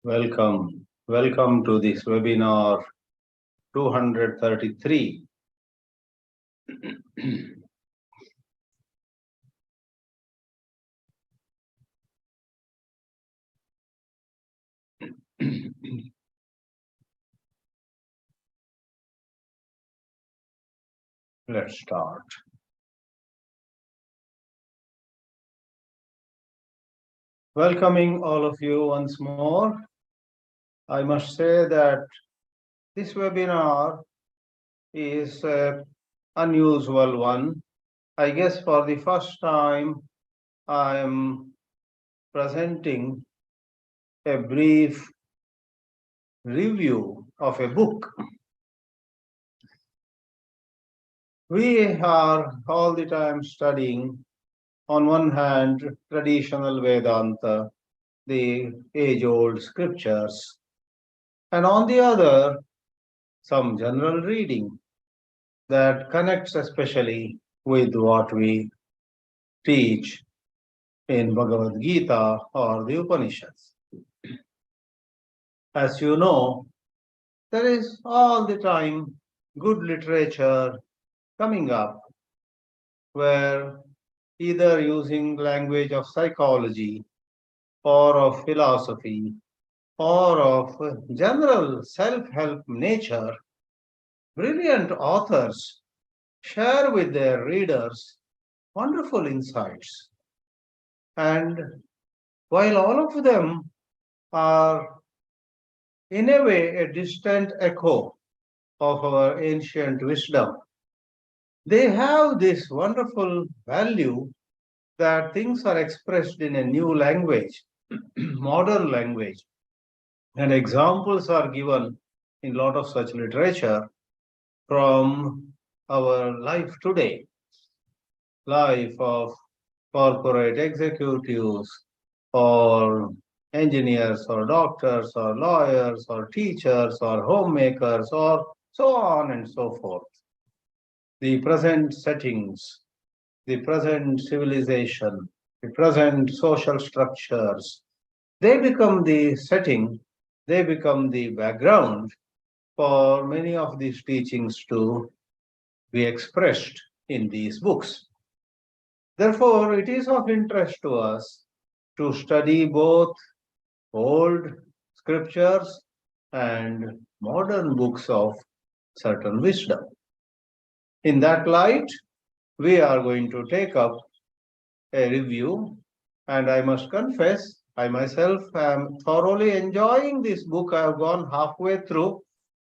Welcome to this webinar 233. Let's start. Welcoming all of you once more. I must say that this webinar is an unusual one. I guess for the first time, I am presenting a brief review of a book. We are all the time studying, on one hand, traditional Vedanta, the age-old scriptures, and on the other, some general reading that connects especially with what we teach in Bhagavad Gita or the Upanishads. As you know, there is all the time good literature coming up where either using language of psychology or of philosophy or of general self-help nature, brilliant authors share with their readers wonderful insights. And while all of them are in a way a distant echo of our ancient wisdom, they have this wonderful value that things are expressed in a new language, modern language. And examples are given in a lot of such literature from our life today, life of corporate executives or engineers or doctors or lawyers or teachers or homemakers or so on and so forth. The present settings, the present civilization, the present social structures, they become the setting, they become the background for many of these teachings to be expressed in these books. Therefore, it is of interest to us to study both old scriptures and modern books of certain wisdom. In that light, we are going to take up a review, and I must confess, I myself am thoroughly enjoying this book. I have gone halfway through.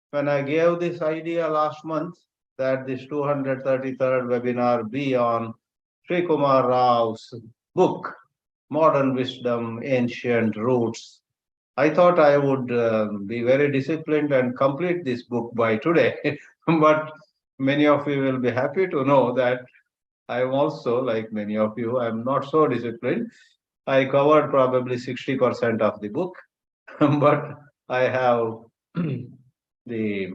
When I gave this idea last month that this 233rd webinar be on Srikumar Rao's book, Modern Wisdom, Ancient Roots, I thought I would be very disciplined and complete this book by today. But many of you will be happy to know that I am also, like many of you, I am not so disciplined. I covered probably 60% of the book, but I have the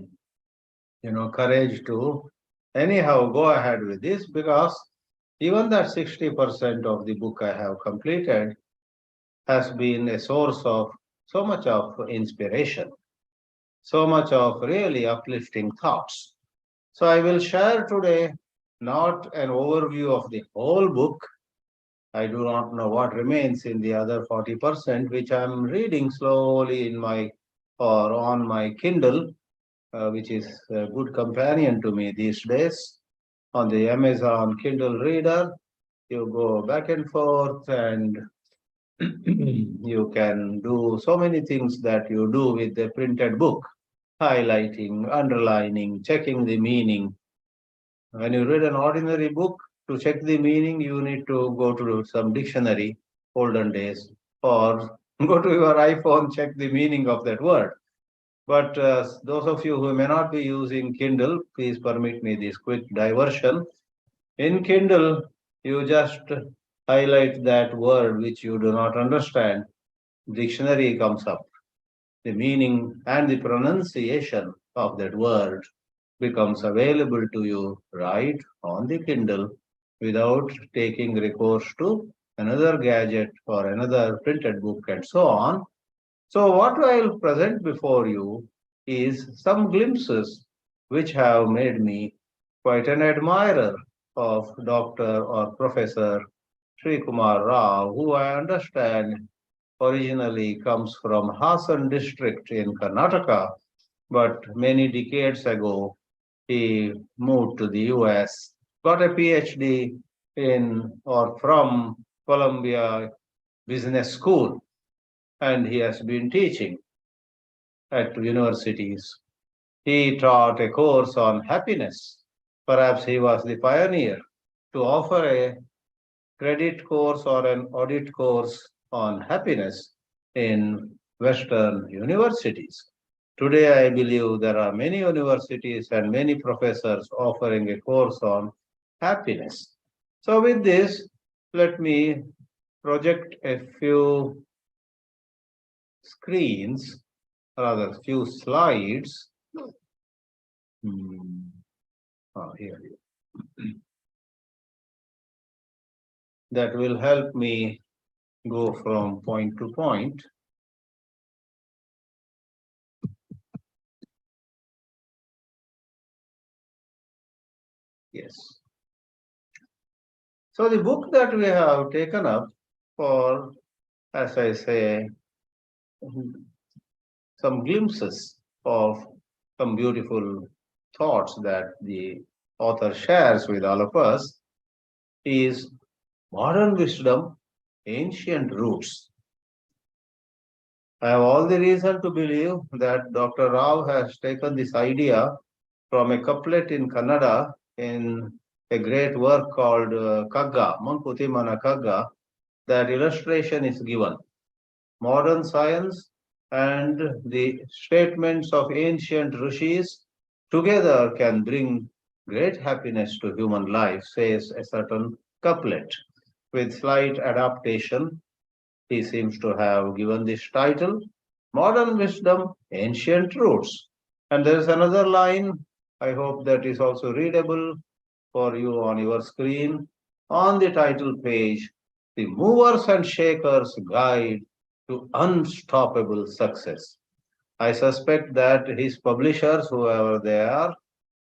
courage to anyhow go ahead with this, because even that 60% of the book I have completed has been a source of so much of inspiration, so much of really uplifting thoughts. So I will share today not an overview of the whole book. I do not know what remains in the other 40%, which I'm reading slowly in my or on my Kindle, which is a good companion to me these days. On the Amazon Kindle reader, you go back and forth and you can do so many things that you do with the printed book, highlighting, underlining, checking the meaning. When you read an ordinary book, to check the meaning, you need to go to some dictionary, olden days, or go to your iPhone, check the meaning of that word. But those of you who may not be using Kindle, please permit me this quick diversion. In Kindle, you just highlight that word which you do not understand. Dictionary comes up. The meaning and the pronunciation of that word becomes available to you right on the Kindle without taking recourse to another gadget or another printed book and so on. So, what I'll present before you is some glimpses which have made me quite an admirer of Dr. or Professor Srikumar Rao, who I understand originally comes from Hassan district in Karnataka, but many decades ago he moved to the US, got a PhD in or from Columbia Business School, and he has been teaching at universities. He taught a course on happiness. Perhaps he was the pioneer to offer a credit course or an audit course on happiness in Western universities. Today, I believe there are many universities and many professors offering a course on happiness. So, with this, let me project a few screens, rather, few slides. Hmm. Here. That will help me go from point to point. Yes. So the book that we have taken up for, as I say, some glimpses of some beautiful thoughts that the author shares with all of us is Modern Wisdom, Ancient Roots. I have all the reason to believe that Dr. Rao has taken this idea from a couplet in Kannada in a great work called Kagga, Mankuti Mana Kagga. That illustration is given. Modern science and the statements of ancient rishis together can bring great happiness to human life, says a certain couplet. With slight adaptation, he seems to have given this title Modern Wisdom, Ancient Roots. And there is another line, I hope that is also readable for you on your screen. On the title page, The Movers and Shakers Guide to Unstoppable Success. I suspect that his publishers, whoever they are,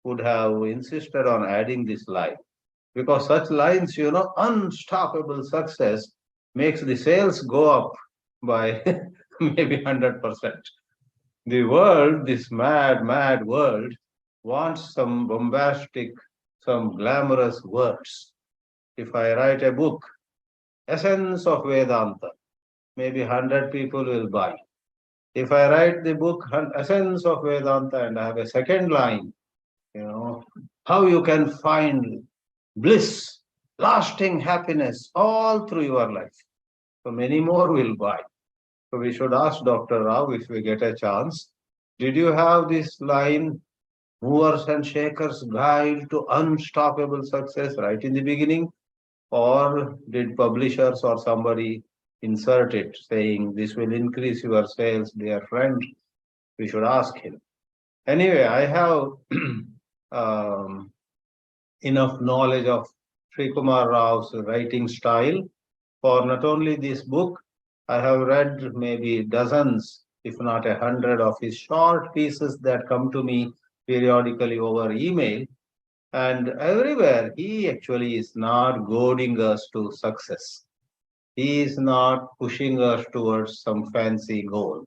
would have insisted on adding this line because such lines, unstoppable success makes the sales go up by maybe 100%. The world, this mad, mad world, wants some bombastic, some glamorous words. If I write a book, Essence of Vedanta, maybe 100 people will buy. If I write the book, Essence of Vedanta, and I have a second line, how you can find bliss, lasting happiness all through your life. So many more will buy. So we should ask Dr. Rao if we get a chance. Did you have this line, movers and shakers guide to unstoppable success right in the beginning? Or did publishers or somebody insert it saying this will increase your sales, dear friend? We should ask him. Anyway, I have um, enough knowledge of Srikumar Rao's writing style for not only this book, I have read maybe dozens, if not 100, of his short pieces that come to me periodically over email. And everywhere, he actually is not goading us to success. He is not pushing us towards some fancy goal.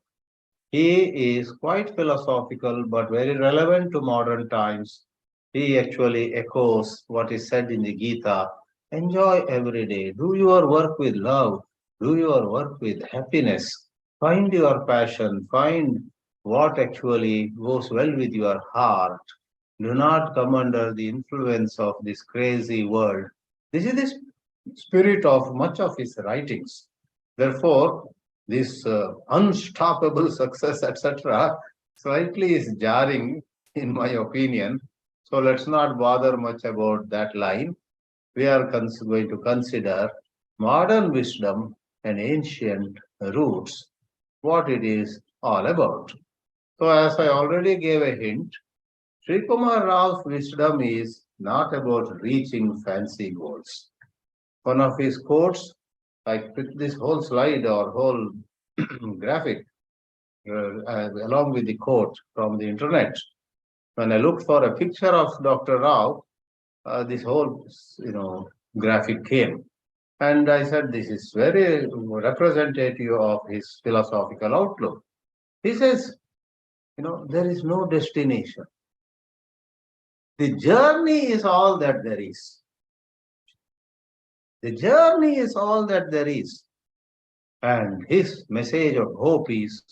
He is quite philosophical but very relevant to modern times. He actually echoes what is said in the Gita. Enjoy every day. Do your work with love. Do your work with happiness. Find your passion. Find what actually goes well with your heart. Do not come under the influence of this crazy world. This is the spirit of much of his writings. Therefore, this unstoppable success, etc., slightly is jarring, in my opinion. So let's not bother much about that line. We are going to consider modern wisdom and ancient roots, what it is all about. So, as I already gave a hint, Sri Kumar Rao's wisdom is not about reaching fancy goals. One of his quotes, I picked this whole slide or whole graphic along with the quote from the internet. When I looked for a picture of Dr. Rao, this whole, graphic came. And I said, this is very representative of his philosophical outlook. He says, there is no destination. The journey is all that there is. The journey is all that there is. And his message of hope is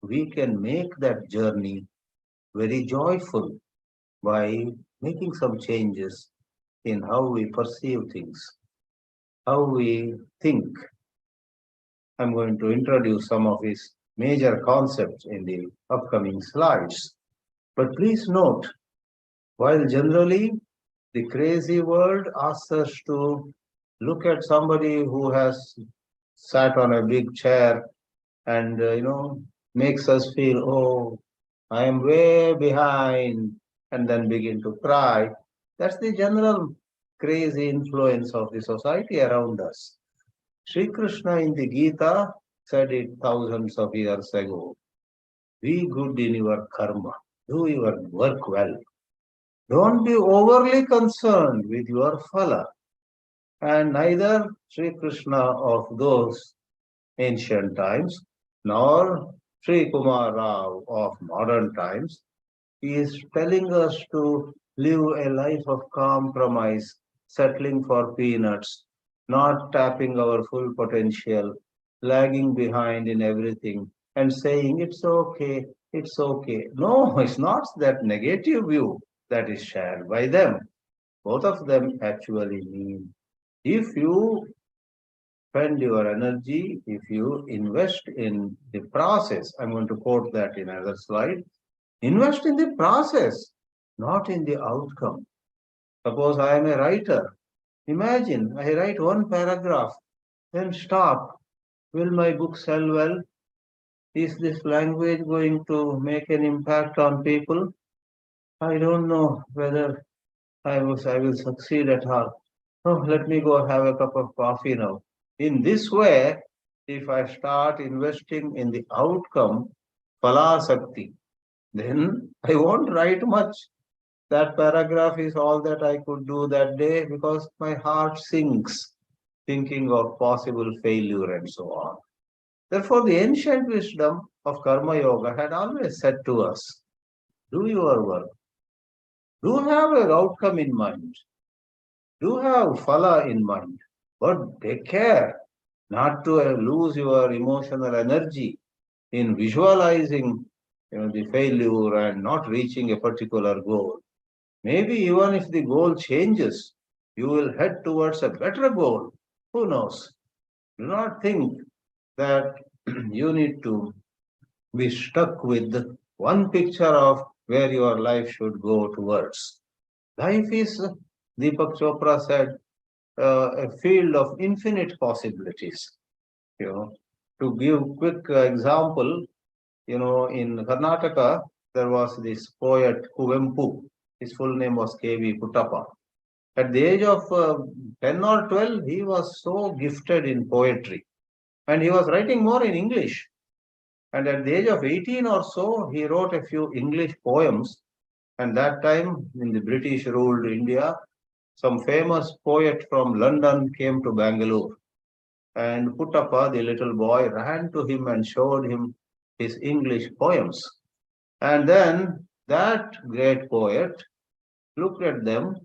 we can make that journey very joyful by making some changes in how we perceive things, how we think. I'm going to introduce some of his major concepts in the upcoming slides. But please note, while generally the crazy world asks us to look at somebody who has sat on a big chair and, makes us feel, oh, I am way behind, and then begin to cry. That's the general crazy influence of the society around us. Sri Krishna in the Gita said it thousands of years ago. Be good in your karma. Do your work well. Don't be overly concerned with your phala. And neither Sri Krishna of those ancient times nor Srikumar Rao of modern times is telling us to live a life of compromise, settling for peanuts, not tapping our full potential, lagging behind in everything, and saying it's okay, it's okay. No, it's not that negative view that is shared by them. Both of them actually mean if you spend your energy, if you invest in the process, I'm going to quote that in another slide. Invest in the process, not in the outcome. Suppose I am a writer. Imagine I write one paragraph, then stop. Will my book sell well? Is this language going to make an impact on people? I don't know whether I will succeed at all. Oh, let me go have a cup of coffee now. In this way, if I start investing in the outcome, phalasakti, then I won't write much. That paragraph is all that I could do that day because my heart sinks thinking of possible failure and so on. Therefore, the ancient wisdom of Karma Yoga had always said to us, do your work, do have an outcome in mind, do have phala in mind, but take care not to lose your emotional energy in visualizing the failure and not reaching a particular goal. Maybe even if the goal changes, you will head towards a better goal. Who knows? Do not think that you need to be stuck with one picture of where your life should go towards. Life is, Deepak Chopra said, a field of infinite possibilities. You know, to give quick example, in Karnataka, there was this poet Kuvempu. His full name was K.V. Puttappa. At the age of 10 or 12, he was so gifted in poetry. And he was writing more in English. And at the age of 18 or so, he wrote a few English poems. And that time, in the British ruled India, some famous poet from London came to Bangalore. And Puttappa, the little boy, ran to him and showed him his English poems. And then that great poet looked at them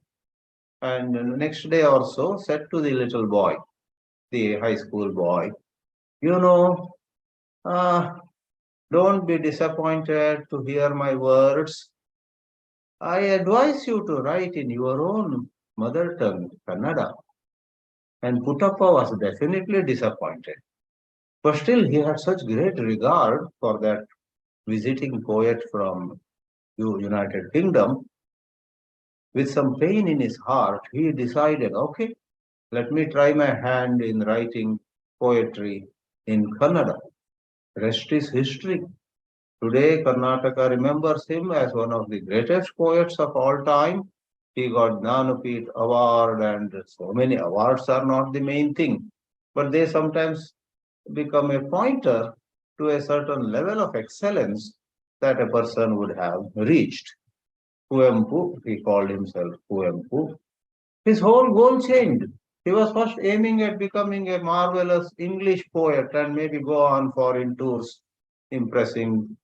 and the next day or so said to the little boy, the high school boy, you know, uh, don't be disappointed to hear my words. I advise you to write in your own mother tongue, Kannada. And Puttappa was definitely disappointed. But still, he had such great regard for that visiting poet from United Kingdom. With some pain in his heart, he decided, okay, let me try my hand in writing poetry in Kannada. Rest is history. Today, Karnataka remembers him as one of the greatest poets of all time. He got Jnanapith Award, and so many awards are not the main thing, but they sometimes become a pointer to a certain level of excellence that a person would have reached. Kuempu, he called himself Kuempu. His whole goal changed. He was first aiming at becoming a marvelous English poet and maybe go on foreign tours impressing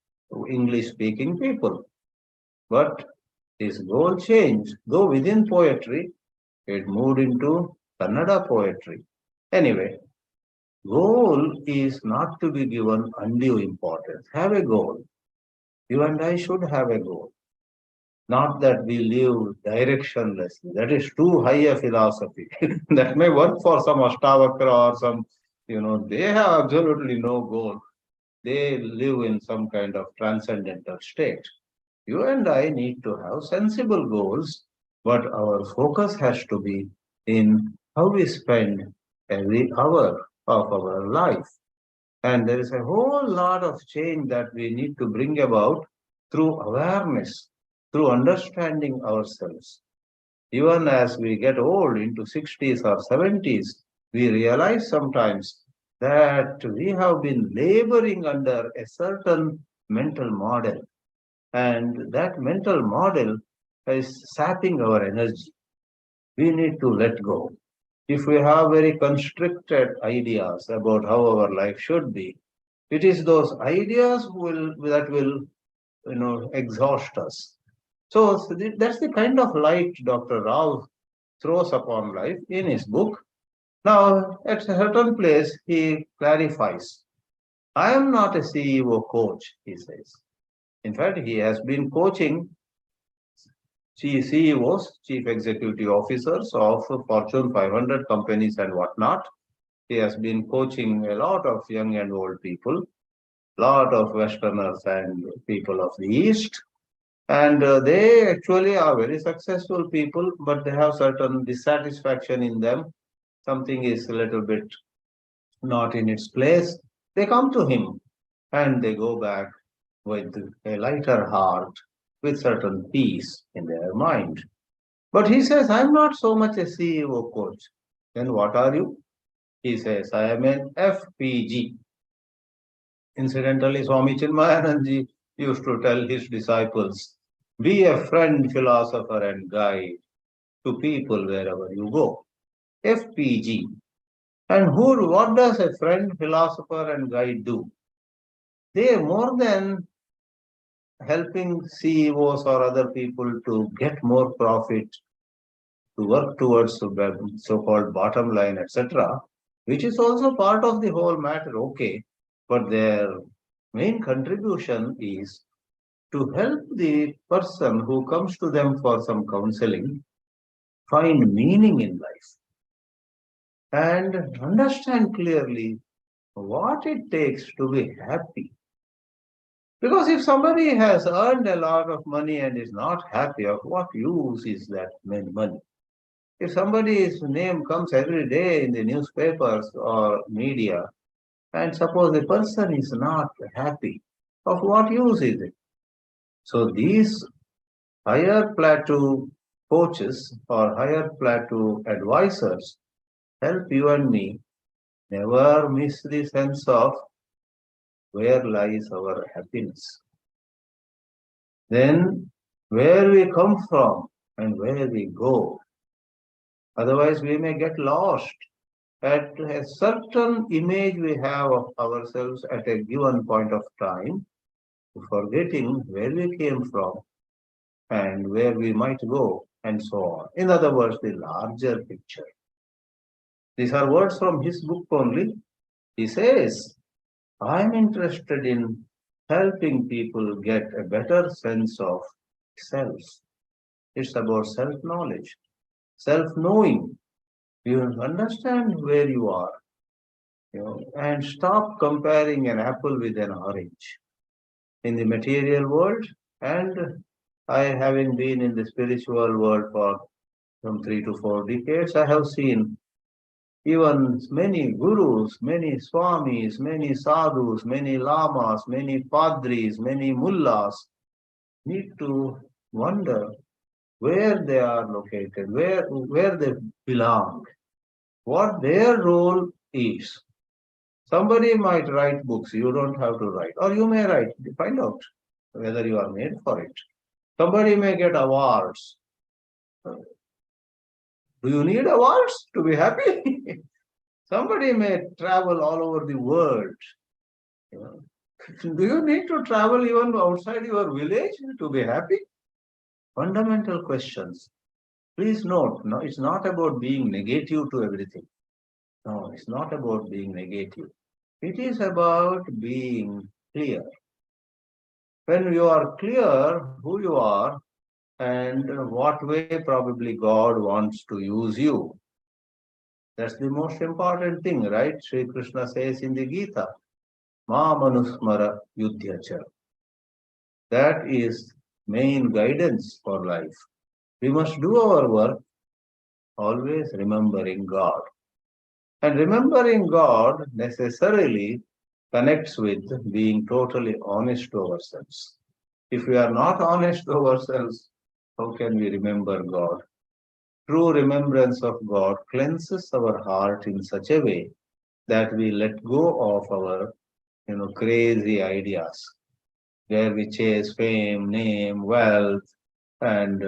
English speaking people. But his goal changed. Though within poetry, it moved into Kannada poetry. Anyway, goal is not to be given undue importance. Have a goal. You and I should have a goal. Not that we live directionlessly. That is too high a philosophy. That may work for some Ashtavakra or some, they have absolutely no goal. They live in some kind of transcendental state. You and I need to have sensible goals, but our focus has to be in how we spend every hour of our life. And there is a whole lot of change that we need to bring about through awareness, through understanding ourselves. Even as we get old into 60s or 70s, we realize sometimes that we have been laboring under a certain mental model. And that mental model is sapping our energy. We need to let go. If we have very constricted ideas about how our life should be, it is those ideas that will exhaust us. So that's the kind of light Dr. Rao throws upon life in his book. Now, at a certain place, he clarifies, I am not a CEO coach, he says. In fact, he has been coaching CEOs, chief executive officers of Fortune 500 companies and whatnot. He has been coaching a lot of young and old people, lot of Westerners and people of the East. And they actually are very successful people, but they have certain dissatisfaction in them. Something is a little bit not in its place. They come to him and they go back with a lighter heart, with certain peace in their mind. But he says, I'm not so much a CEO coach. Then what are you? He says, I am an FPG. Incidentally, Swami Chinmayananji used to tell his disciples, be a friend, philosopher, and guide to people wherever you go. FPG. And what does a friend, philosopher, and guide do? They more than helping CEOs or other people to get more profit, to work towards the so-called bottom line, etc., which is also part of the whole matter, okay. But their main contribution is to help the person who comes to them for some counseling find meaning in life and understand clearly what it takes to be happy. Because if somebody has earned a lot of money and is not happy, of what use is that money? If somebody's name comes every day in the newspapers or media, and suppose the person is not happy, of what use is it? So these higher plateau coaches or higher plateau advisors help you and me never miss the sense of where lies our happiness. Then where we come from and where we go. Otherwise, we may get lost at a certain image we have of ourselves at a given point of time, forgetting where we came from and where we might go, and so on. In other words, the larger picture. These are words from his book only. He says, I'm interested in helping people get a better sense of self. It's about self-knowledge, self-knowing. You understand where you are, and stop comparing an apple with an orange. In the material world, and I having been in the spiritual world for some 3 to 4 decades, I have seen even many gurus, many swamis, many sadhus, many lamas, many padris, many mullahs need to wonder where they are located, where they belong, what their role is. Somebody might write books, you don't have to write, or you may write, find out whether you are made for it. Somebody may get awards. Do you need awards to be happy? Somebody may travel all over the world. You know. Do you need to travel even outside your village to be happy? Fundamental questions. Please note, no, it's not about being negative to everything. No, it's not about being negative. It is about being clear. When you are clear who you are and what way probably God wants to use you, that's the most important thing, right? Sri Krishna says in the Gita, Ma manusmara yudhyacha. That is main guidance for life. We must do our work always remembering God. And remembering God necessarily connects with being totally honest to ourselves. If we are not honest to ourselves, how can we remember God? True remembrance of God cleanses our heart in such a way that we let go of our crazy ideas where we chase fame, name, wealth, and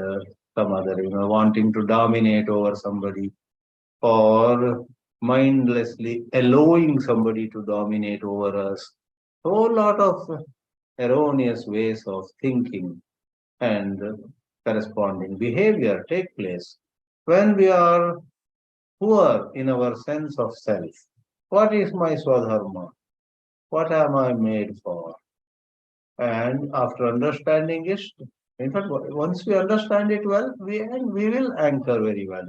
some other, wanting to dominate over somebody or mindlessly allowing somebody to dominate over us. A whole lot of erroneous ways of thinking and corresponding behavior take place when we are poor in our sense of self. What is my swadharma? What am I made for? And after understanding it, in fact, once we understand it well, we will anchor very well.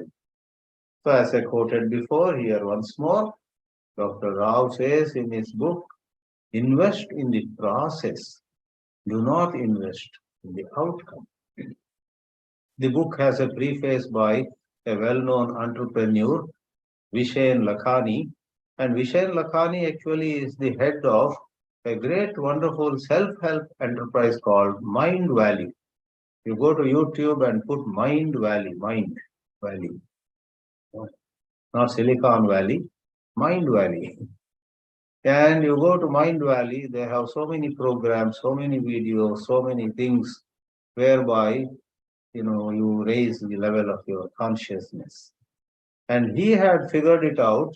So, as I quoted before, here once more, Dr. Rao says in his book, invest in the process, do not invest in the outcome. The book has a preface by a well known entrepreneur, Vishen Lakhani, and Vishen Lakhani actually is the head of a great, wonderful self help enterprise called Mind Valley. You go to YouTube and put Mind Valley, not Silicon Valley, Mind Valley. And you go to Mind Valley, they have so many programs, so many videos, so many things whereby you raise the level of your consciousness. And he had figured it out,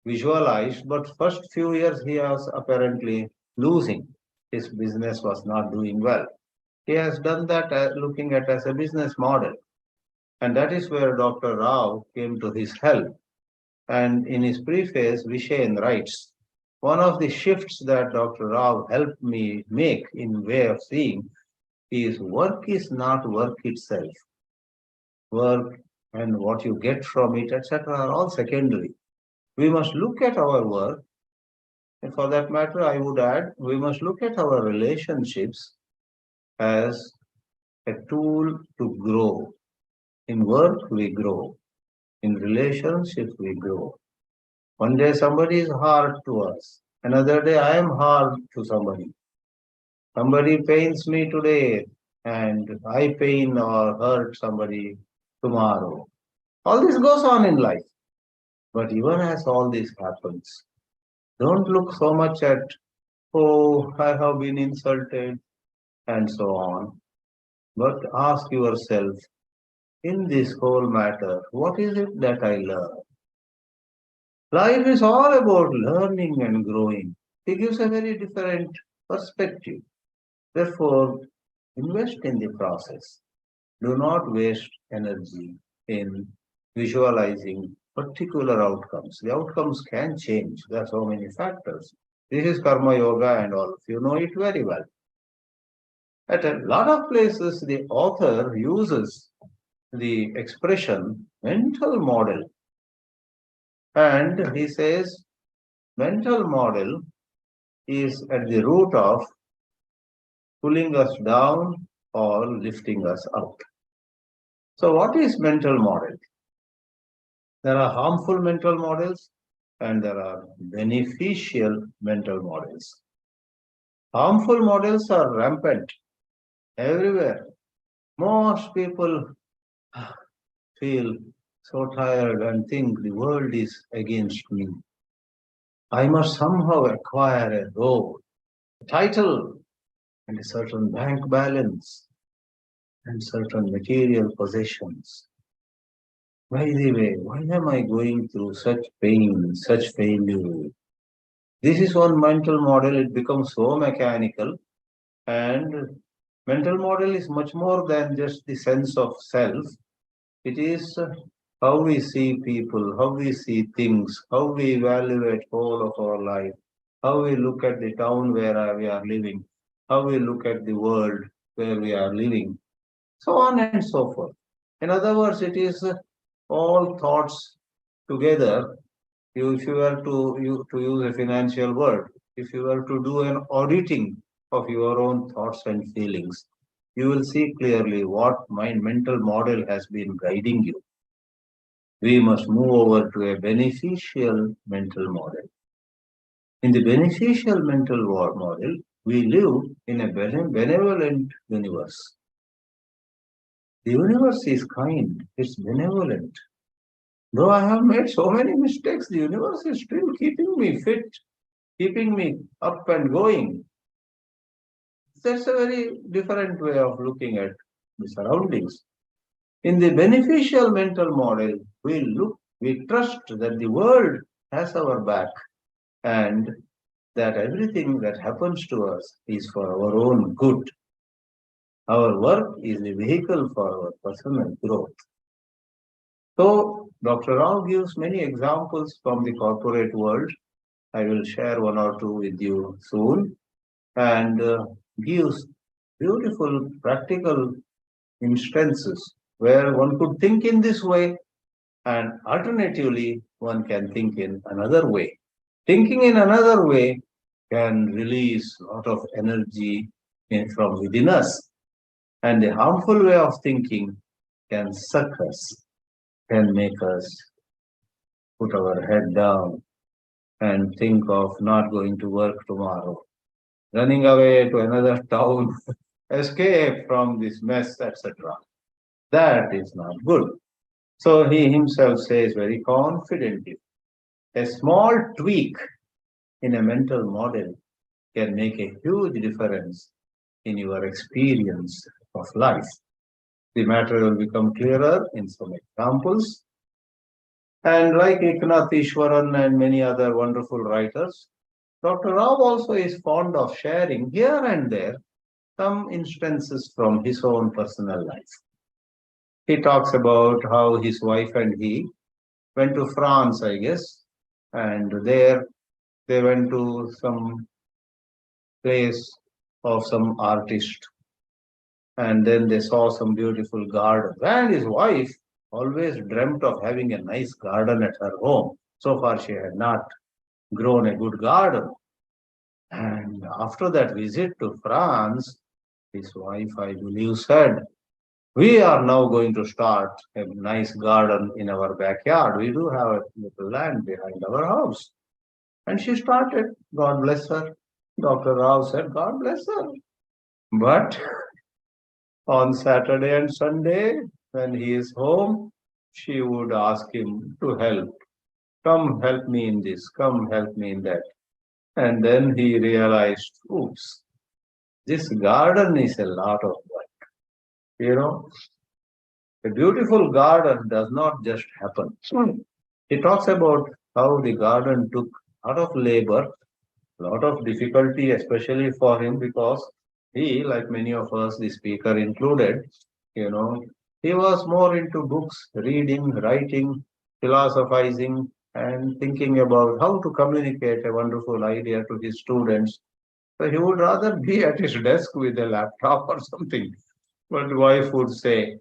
visualized, but first few years he was apparently losing. His business was not doing well. He has done that looking at as a business model. And that is where Dr. Rao came to his help. And in his preface, Vishen writes, one of the shifts that Dr. Rao helped me make in way of seeing is work is not work itself. Work and what you get from it, etc., are all secondary. We must look at our work, and for that matter, I would add, we must look at our relationships as a tool to grow. In work, we grow. In relationships, we grow. One day somebody is hard to us. Another day I am hard to somebody. Somebody pains me today and I pain or hurt somebody tomorrow. All this goes on in life. But even as all this happens, don't look so much at, oh, I have been insulted and so on. But ask yourself, in this whole matter, what is it that I learn? Life is all about learning and growing. It gives a very different perspective. Therefore, invest in the process. Do not waste energy in visualizing particular outcomes. The outcomes can change. There are so many factors. This is karma yoga and all of you know it very well. At a lot of places, the author uses the expression mental model. And he says mental model is at the root of pulling us down or lifting us up. So, what is mental model? There are harmful mental models and there are beneficial mental models. Harmful models are rampant everywhere. Most people feel so tired and think the world is against me. I must somehow acquire a role, a title, and a certain bank balance and certain material possessions. By the way, why am I going through such pain, such failure? This is one mental model, it becomes so mechanical, and mental model is much more than just the sense of self. It is how we see people, how we see things, how we evaluate whole of our life, how we look at the town where we are living, how we look at the world where we are living, so on and so forth. In other words, it is all thoughts together. If you were to use a financial word, if you were to do an auditing of your own thoughts and feelings, you will see clearly what mind mental model has been guiding you. We must move over to a beneficial mental model. In the beneficial mental model, we live in a benevolent universe. The universe is kind, it's benevolent. Though I have made so many mistakes, the universe is still keeping me fit, keeping me up and going. That's a very different way of looking at the surroundings. In the beneficial mental model, we trust that the world has our back and that everything that happens to us is for our own good. Our work is the vehicle for our personal growth. So, Dr. Rao gives many examples from the corporate world. I will share one or two with you soon, and gives beautiful practical instances where one could think in this way, and alternatively, one can think in another way. Thinking in another way can release a lot of energy from within us, and the harmful way of thinking can suck us, can make us put our head down and think of not going to work tomorrow, running away to another town, escape from this mess, etc. That is not good. So he himself says very confidently, a small tweak in a mental model can make a huge difference in your experience of life. The matter will become clearer in some examples. And like Eknath Ishwaran and many other wonderful writers, Dr. Rao also is fond of sharing here and there some instances from his own personal life. He talks about how his wife and he went to France, I guess, and there they went to some place of some artist, and then they saw some beautiful garden. And his wife always dreamt of having a nice garden at her home. So far, she had not grown a good garden. And after that visit to France, his wife, I believe, said, we are now going to start a nice garden in our backyard. We do have a little land behind our house. And she started. God bless her. Dr. Rao said, God bless her. But on Saturday and Sunday, when he is home, she would ask him to help. Come help me in this, come help me in that. And then he realized, oops, this garden is a lot of work. You know, a beautiful garden does not just happen. He talks about how the garden took a lot of labor, a lot of difficulty, especially for him, because he, like many of us, the speaker included, you know, he was more into books, reading, writing, philosophizing, and thinking about how to communicate a wonderful idea to his students. So he would rather be at his desk with a laptop or something. But the wife would say,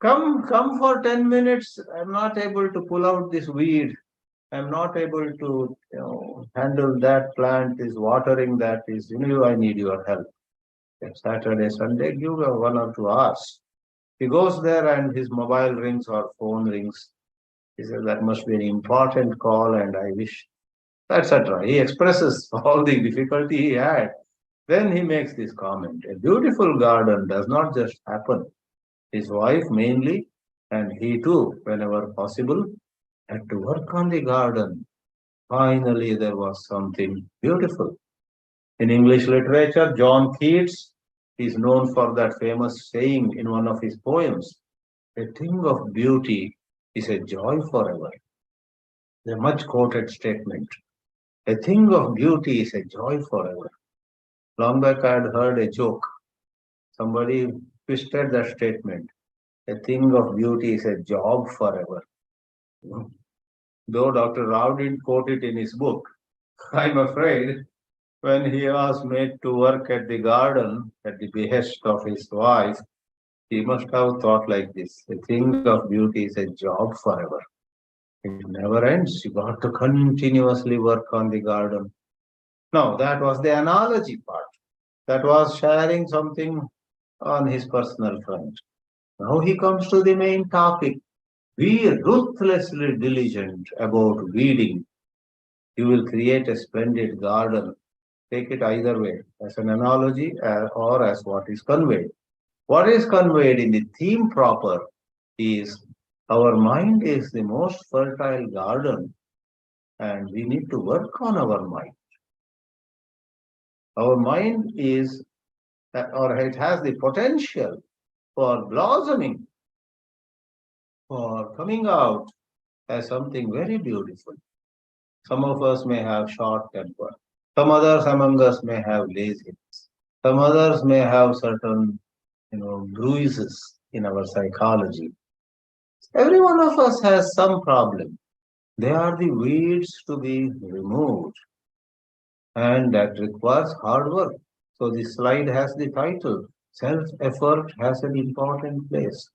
come for 10 minutes. I'm not able to pull out this weed. I'm not able to handle that plant is watering that is, I need your help. Saturday, Sunday, give 1 or 2 hours. He goes there and his mobile rings or phone rings. He says, that must be an important call and I wish, etc. He expresses all the difficulty he had. Then he makes this comment. A beautiful garden does not just happen. His wife mainly, and he too, whenever possible, had to work on the garden. Finally, there was something beautiful. In English literature, John Keats is known for that famous saying in one of his poems: "A thing of beauty is a joy forever." A much quoted statement. A thing of beauty is a joy forever. Long back I had heard a joke. Somebody twisted that statement. A thing of beauty is a job forever. Though Dr. Rao didn't quote it in his book, I'm afraid when he was made to work at the garden at the behest of his wife, he must have thought like this: a thing of beauty is a job forever. It never ends. You got to continuously work on the garden. Now, that was the analogy part. That was sharing something on his personal front. Now he comes to the main topic. Be ruthlessly diligent about weeding. You will create a splendid garden. Take it either way, as an analogy or as what is conveyed. What is conveyed in the theme proper is our mind is the most fertile garden, and we need to work on our mind. Our mind is, or it has the potential for blossoming, for coming out as something very beautiful. Some of us may have short temper. Some others among us may have laziness. Some others may have certain, bruises in our psychology. Every one of us has some problem. They are the weeds to be removed, and that requires hard work. So the slide has the title: Self-effort has an important place.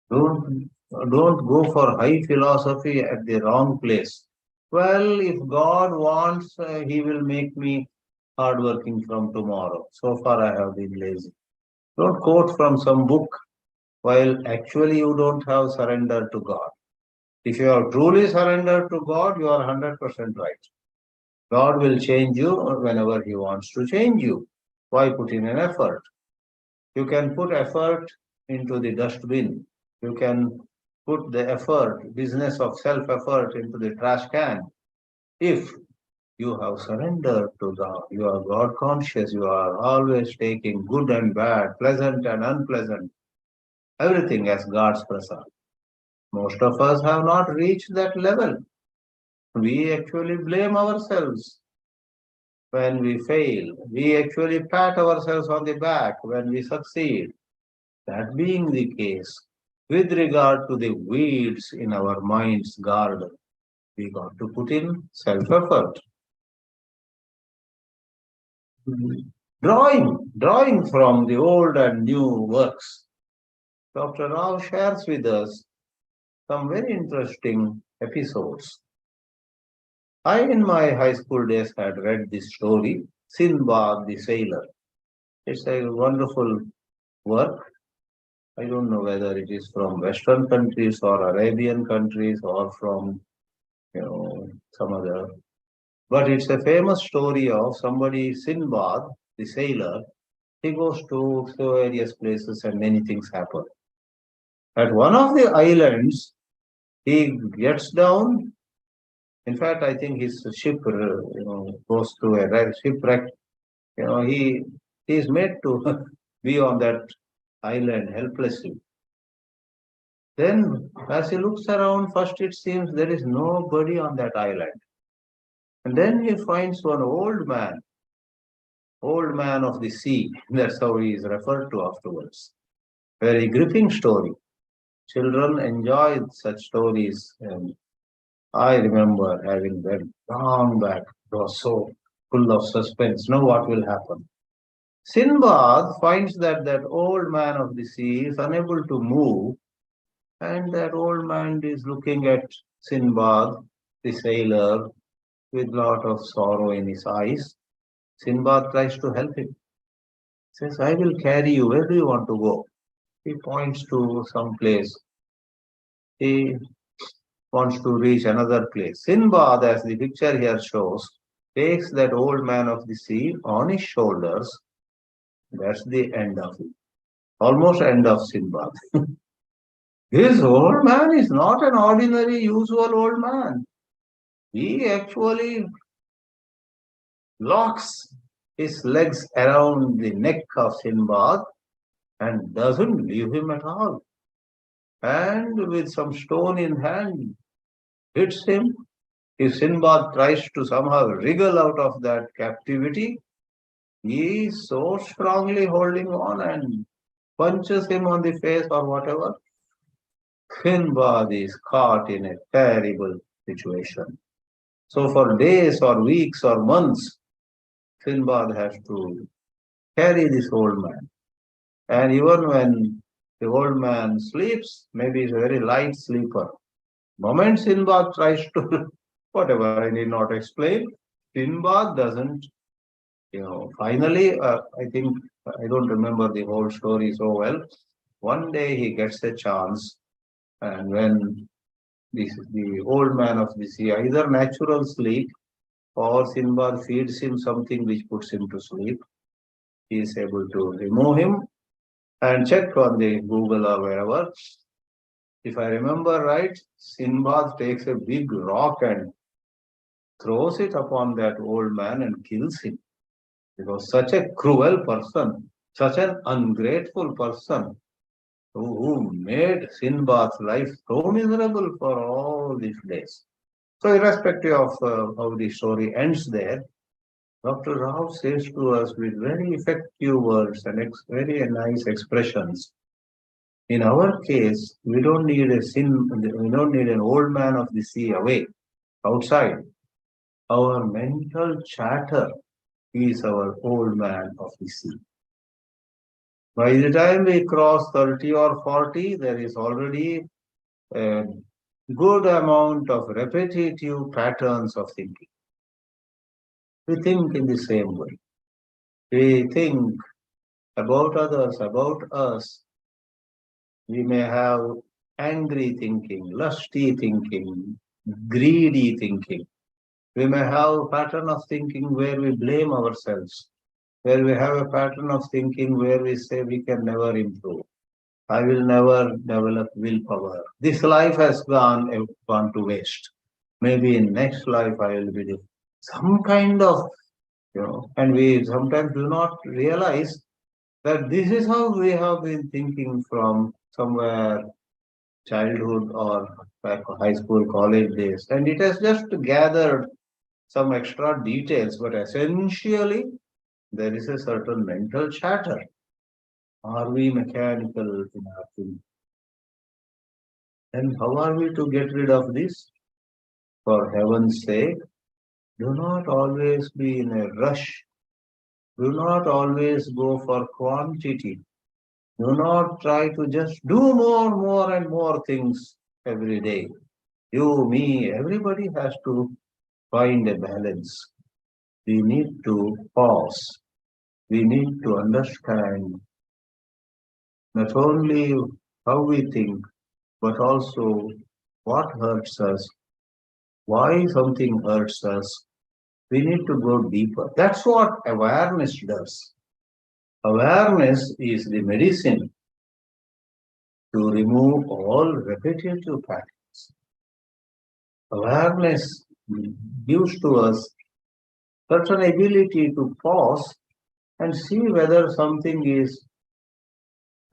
Don't don't go for high philosophy at the wrong place. Well, if God wants, He will make me hardworking from tomorrow. So far, I have been lazy. Don't quote from some book while actually you don't have surrendered to God. If you have truly surrendered to God, you are 100% right. God will change you whenever He wants to change you. Why put in an effort? You can put effort into the dustbin. You can put the effort, business of self effort, into the trash can. If you have surrendered to God, you are God conscious, you are always taking good and bad, pleasant and unpleasant, everything as God's prasad. Most of us have not reached that level. We actually blame ourselves when we fail. We actually pat ourselves on the back when we succeed. That being the case, with regard to the weeds in our mind's garden, we got to put in self-effort. Drawing from the old and new works. Dr. Rao shares with us some very interesting episodes. I, in my high school days, had read this story, Sinbad the Sailor. It's a wonderful work. I don't know whether it is from Western countries or Arabian countries or from some other. But it's a famous story of somebody, Sinbad, the sailor. He goes to various places and many things happen. At one of the islands, he gets down. In fact, I think his ship, goes to a shipwreck. He is made to be on that island helplessly. Then, as he looks around, first it seems there is nobody on that island. And then he finds one old man of the sea. That's how he is referred to afterwards. Very gripping story. Children enjoy such stories. And I remember having read long back. It was so full of suspense. Know what will happen. Sinbad finds that that old man of the sea is unable to move, and that old man is looking at Sinbad, the sailor, with lot of sorrow in his eyes. Sinbad tries to help him. Says, I will carry you. Where do you want to go? He points to some place. He wants to reach another place. Sinbad, as the picture here shows, takes that old man of the sea on his shoulders. That's the end of it. Almost end of Sinbad. This old man is not an ordinary, usual old man. He actually locks his legs around the neck of Sinbad and doesn't leave him at all. And with some stone in hand, hits him. If Sinbad tries to somehow wriggle out of that captivity, he is so strongly holding on and punches him on the face or whatever. Sinbad is caught in a terrible situation. So for days or weeks or months, Sinbad has to carry this old man. And even when the old man sleeps, maybe he's a very light sleeper. Moment Sinbad tries to, whatever, I need not explain, Sinbad doesn't, finally, I think, I don't remember the whole story so well. One day he gets a chance, and when the old man of the sea, either natural sleep or Sinbad feeds him something which puts him to sleep, he is able to remove him and check on the Google or wherever. If I remember right, Sinbad takes a big rock and throws it upon that old man and kills him. Because such a cruel person, such an ungrateful person who made Sinbad's life so miserable for all these days. So, irrespective of how the story ends there, Dr. Rao says to us with very effective words and very nice expressions. In our case, we don't need an old man of the sea away, outside. Our mental chatter is our old man of the sea. By the time we cross 30 or 40, there is already a good amount of repetitive patterns of thinking. We think in the same way. We think about others, about us. We may have angry thinking, lusty thinking, greedy thinking. We may have a pattern of thinking where we blame ourselves, where we have a pattern of thinking where we say we can never improve. I will never develop willpower. This life has gone to waste. Maybe in next life I will be some kind of, and we sometimes do not realize that this is how we have been thinking from somewhere childhood or back high school, college days. And it has just gathered some extra details, but essentially there is a certain mental chatter. Are we mechanical in our thinking? And how are we to get rid of this? For heaven's sake, do not always be in a rush. Do not always go for quantity. Do not try to just do more and more things every day. You, me, everybody has to find a balance. We need to pause. We need to understand not only how we think, but also what hurts us, why something hurts us. We need to go deeper. That's what awareness does. Awareness is the medicine to remove all repetitive patterns. Awareness gives to us certain ability to pause and see whether something is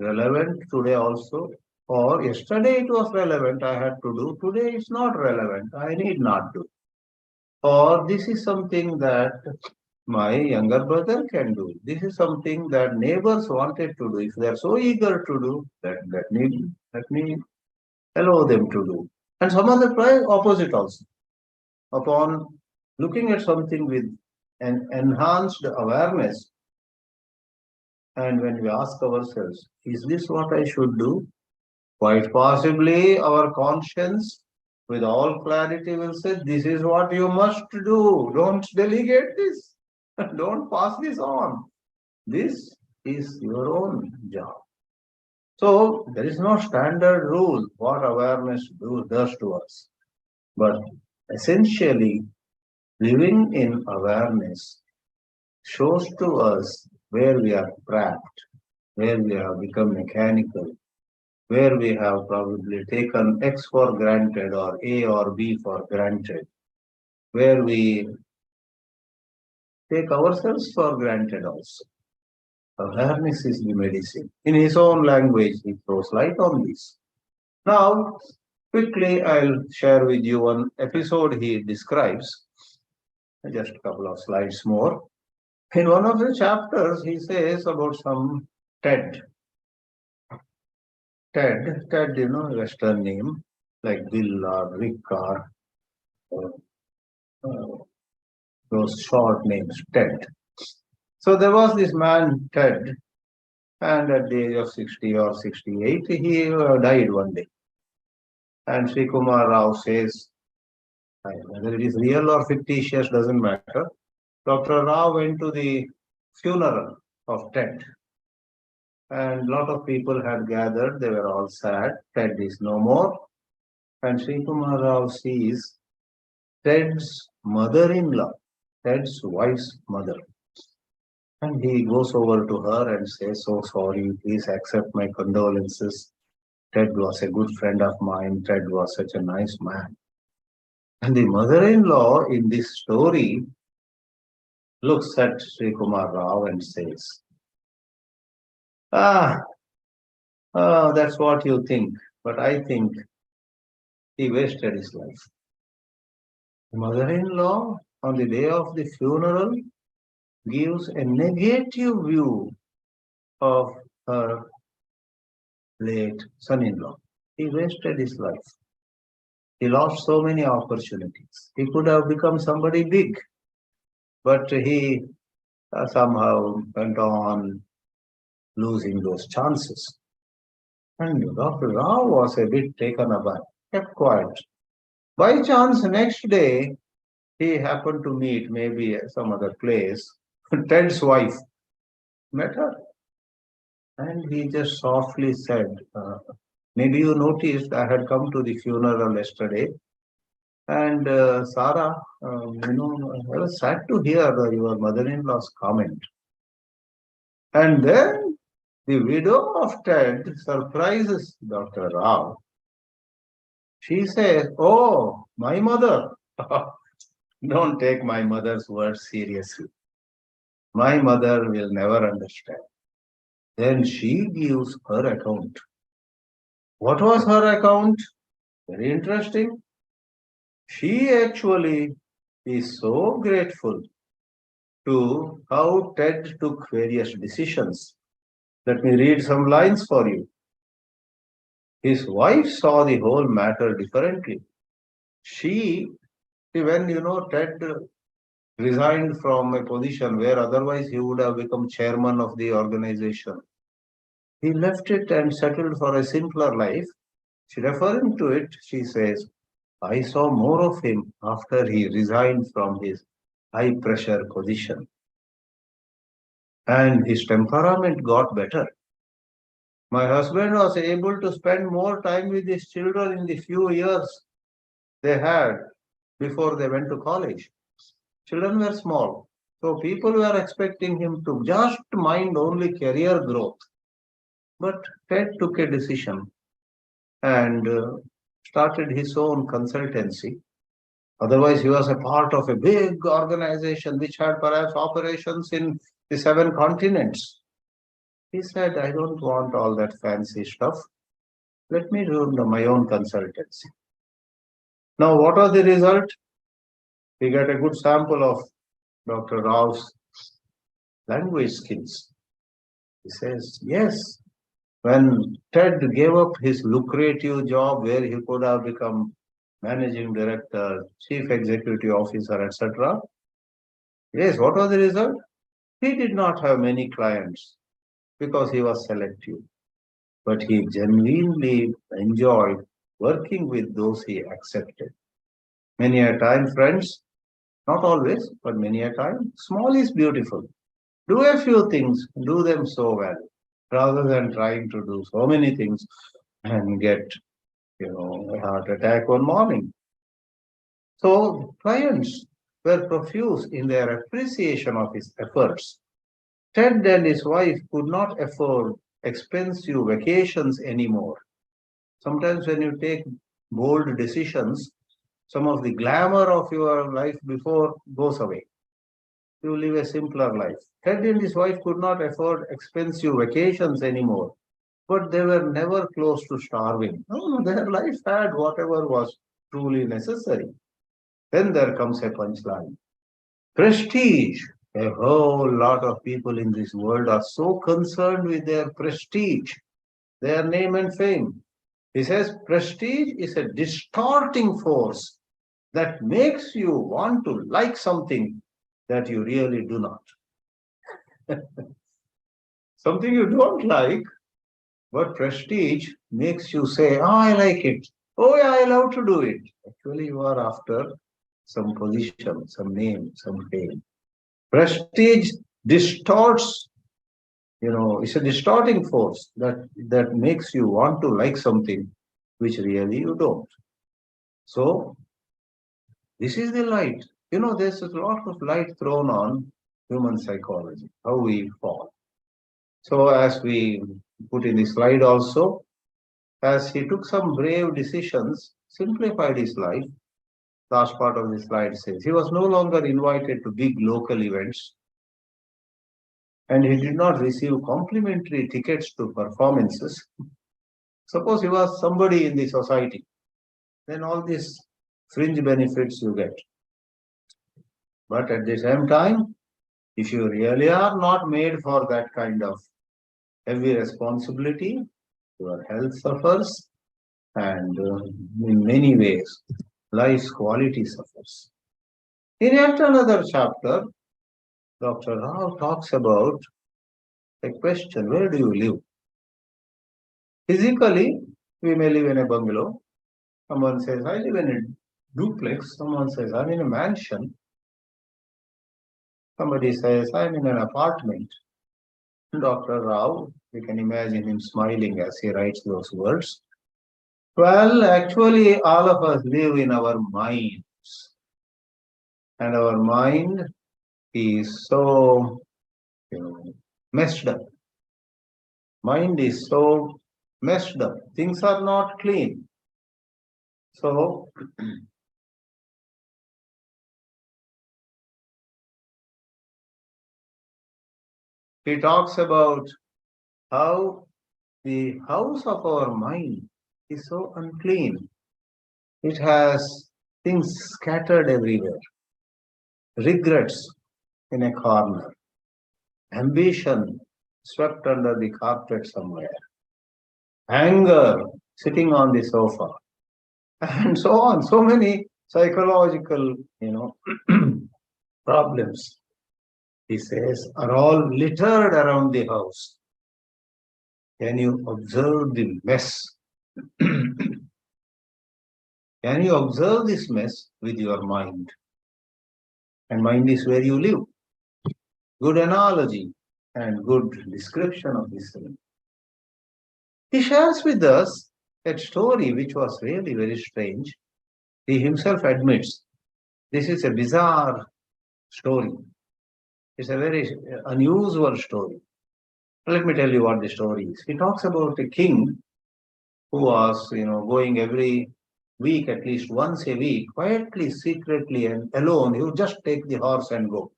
relevant today also, or yesterday it was relevant, I had to do, today it's not relevant, I need not do. Or this is something that my younger brother can do. This is something that neighbors wanted to do. If they are so eager to do, let me allow them to do. And some other opposite also. Upon looking at something with an enhanced awareness, and when we ask ourselves, is this what I should do? Quite possibly our conscience, with all clarity, will say, this is what you must do. Don't delegate this. Don't pass this on. This is your own job. So there is no standard rule what awareness does to us. But essentially, living in awareness shows to us where we are trapped, where we have become mechanical, where we have probably taken X for granted or A or B for granted. where we take ourselves for granted also. Awareness is the medicine. In his own language, he throws light on this. Now, quickly, I'll share with you one episode he describes. Just a couple of slides more. In one of the chapters, he says about some Ted. Ted, Western name like Bill or Rick or uh, uh, those short names, Ted. So there was this man, Ted, and at the age of 60 or 68, he died one day. And Srikumar Rao says, whether it is real or fictitious doesn't matter. Dr. Rao went to the funeral of Ted, and a lot of people had gathered. They were all sad. Ted is no more. And Srikumar Rao sees Ted's mother-in-law, Ted's wife's mother. And he goes over to her and says, "So sorry, please accept my condolences. Ted was a good friend of mine. Ted was such a nice man." And the mother-in-law in this story looks at Sri Kumar Rao and says, "Ah, that's what you think, but I think he wasted his life." The mother-in-law on the day of the funeral gives a negative view of her late son-in-law. He wasted his life. He lost so many opportunities. He could have become somebody big, but he somehow went on losing those chances. And Dr. Rao was a bit taken aback, kept quiet. By chance, next day, he happened to meet maybe at some other place. Ted's wife met her, and he just softly said, maybe you noticed I had come to the funeral yesterday. And Sarah, I was sad to hear your mother-in-law's comment. And then the widow of Ted surprises Dr. Rao. She says, "Oh, my mother." Don't take my mother's words seriously. My mother will never understand. Then she gives her account. What was her account? Very interesting. She actually is so grateful to how Ted took various decisions. Let me read some lines for you. His wife saw the whole matter differently. She, when Ted resigned from a position where otherwise he would have become chairman of the organization, he left it and settled for a simpler life. She referring to it, she says, "I saw more of him after he resigned from his high pressure position. And his temperament got better. My husband was able to spend more time with his children in the few years they had before they went to college. Children were small, so people were expecting him to just mind only career growth. But Ted took a decision and started his own consultancy. Otherwise, he was a part of a big organization which had perhaps operations in the 7 continents. He said, "I don't want all that fancy stuff. Let me do my own consultancy." Now, what are the result? We get a good sample of Dr. Rao's language skills. He says, yes, when Ted gave up his lucrative job where he could have become managing director, chief executive officer, etc. Yes, what was the result? He did not have many clients because he was selective, but he genuinely enjoyed working with those he accepted. Many a time, friends, not always, but many a time, small is beautiful. Do a few things, do them so well, rather than trying to do so many things and get, a heart attack one morning. So clients were profuse in their appreciation of his efforts. Ted and his wife could not afford expensive vacations anymore. Sometimes when you take bold decisions, Some of the glamour of your life before goes away. You live a simpler life. Ted and his wife could not afford expensive vacations anymore, but they were never close to starving. No, their life had whatever was truly necessary. Then there comes a punchline. Prestige. A whole lot of people in this world are so concerned with their prestige, their name and fame. He says prestige is a distorting force that makes you want to like something that you really do not. Something you don't like, but prestige makes you say, oh, I like it. Oh, yeah, I love to do it. Actually, you are after some position, some name, some fame. Prestige distorts, it's a distorting force that makes you want to like something which really you don't. So this is the light. There's a lot of light thrown on human psychology, how we fall. So as we put in the slide also, as he took some brave decisions, simplified his life, last part of the slide says he was no longer invited to big local events and he did not receive complimentary tickets to performances. Suppose he was somebody in the society, then all these fringe benefits you get. But at the same time, if you really are not made for that kind of heavy responsibility, your health suffers, and in many ways, life's quality suffers. In yet another chapter, Dr. Rao talks about a question, where do you live? Physically, we may live in a bungalow. Someone says, I live in a duplex. Someone says, I'm in a mansion. Somebody says, I'm in an apartment. Dr. Rao, you can imagine him smiling as he writes those words. Well, actually, all of us live in our minds. And our mind is so messed up. Mind is so messed up. Things are not clean. So, he talks about how the house of our mind is so unclean. It has things scattered everywhere, regrets in a corner, ambition swept under the carpet somewhere, anger sitting on the sofa, and so on. So many psychological, problems, he says, are all littered around the house. Can you observe the mess? Can you observe this mess with your mind? And mind is where you live. Good analogy and good description of this thing. He shares with us a story which was really very strange. He himself admits this is a bizarre story. It's a very unusual story. Let me tell you what the story is. He talks about a king who was, going every week, at least once a week, quietly, secretly, and alone. He would just take the horse and go.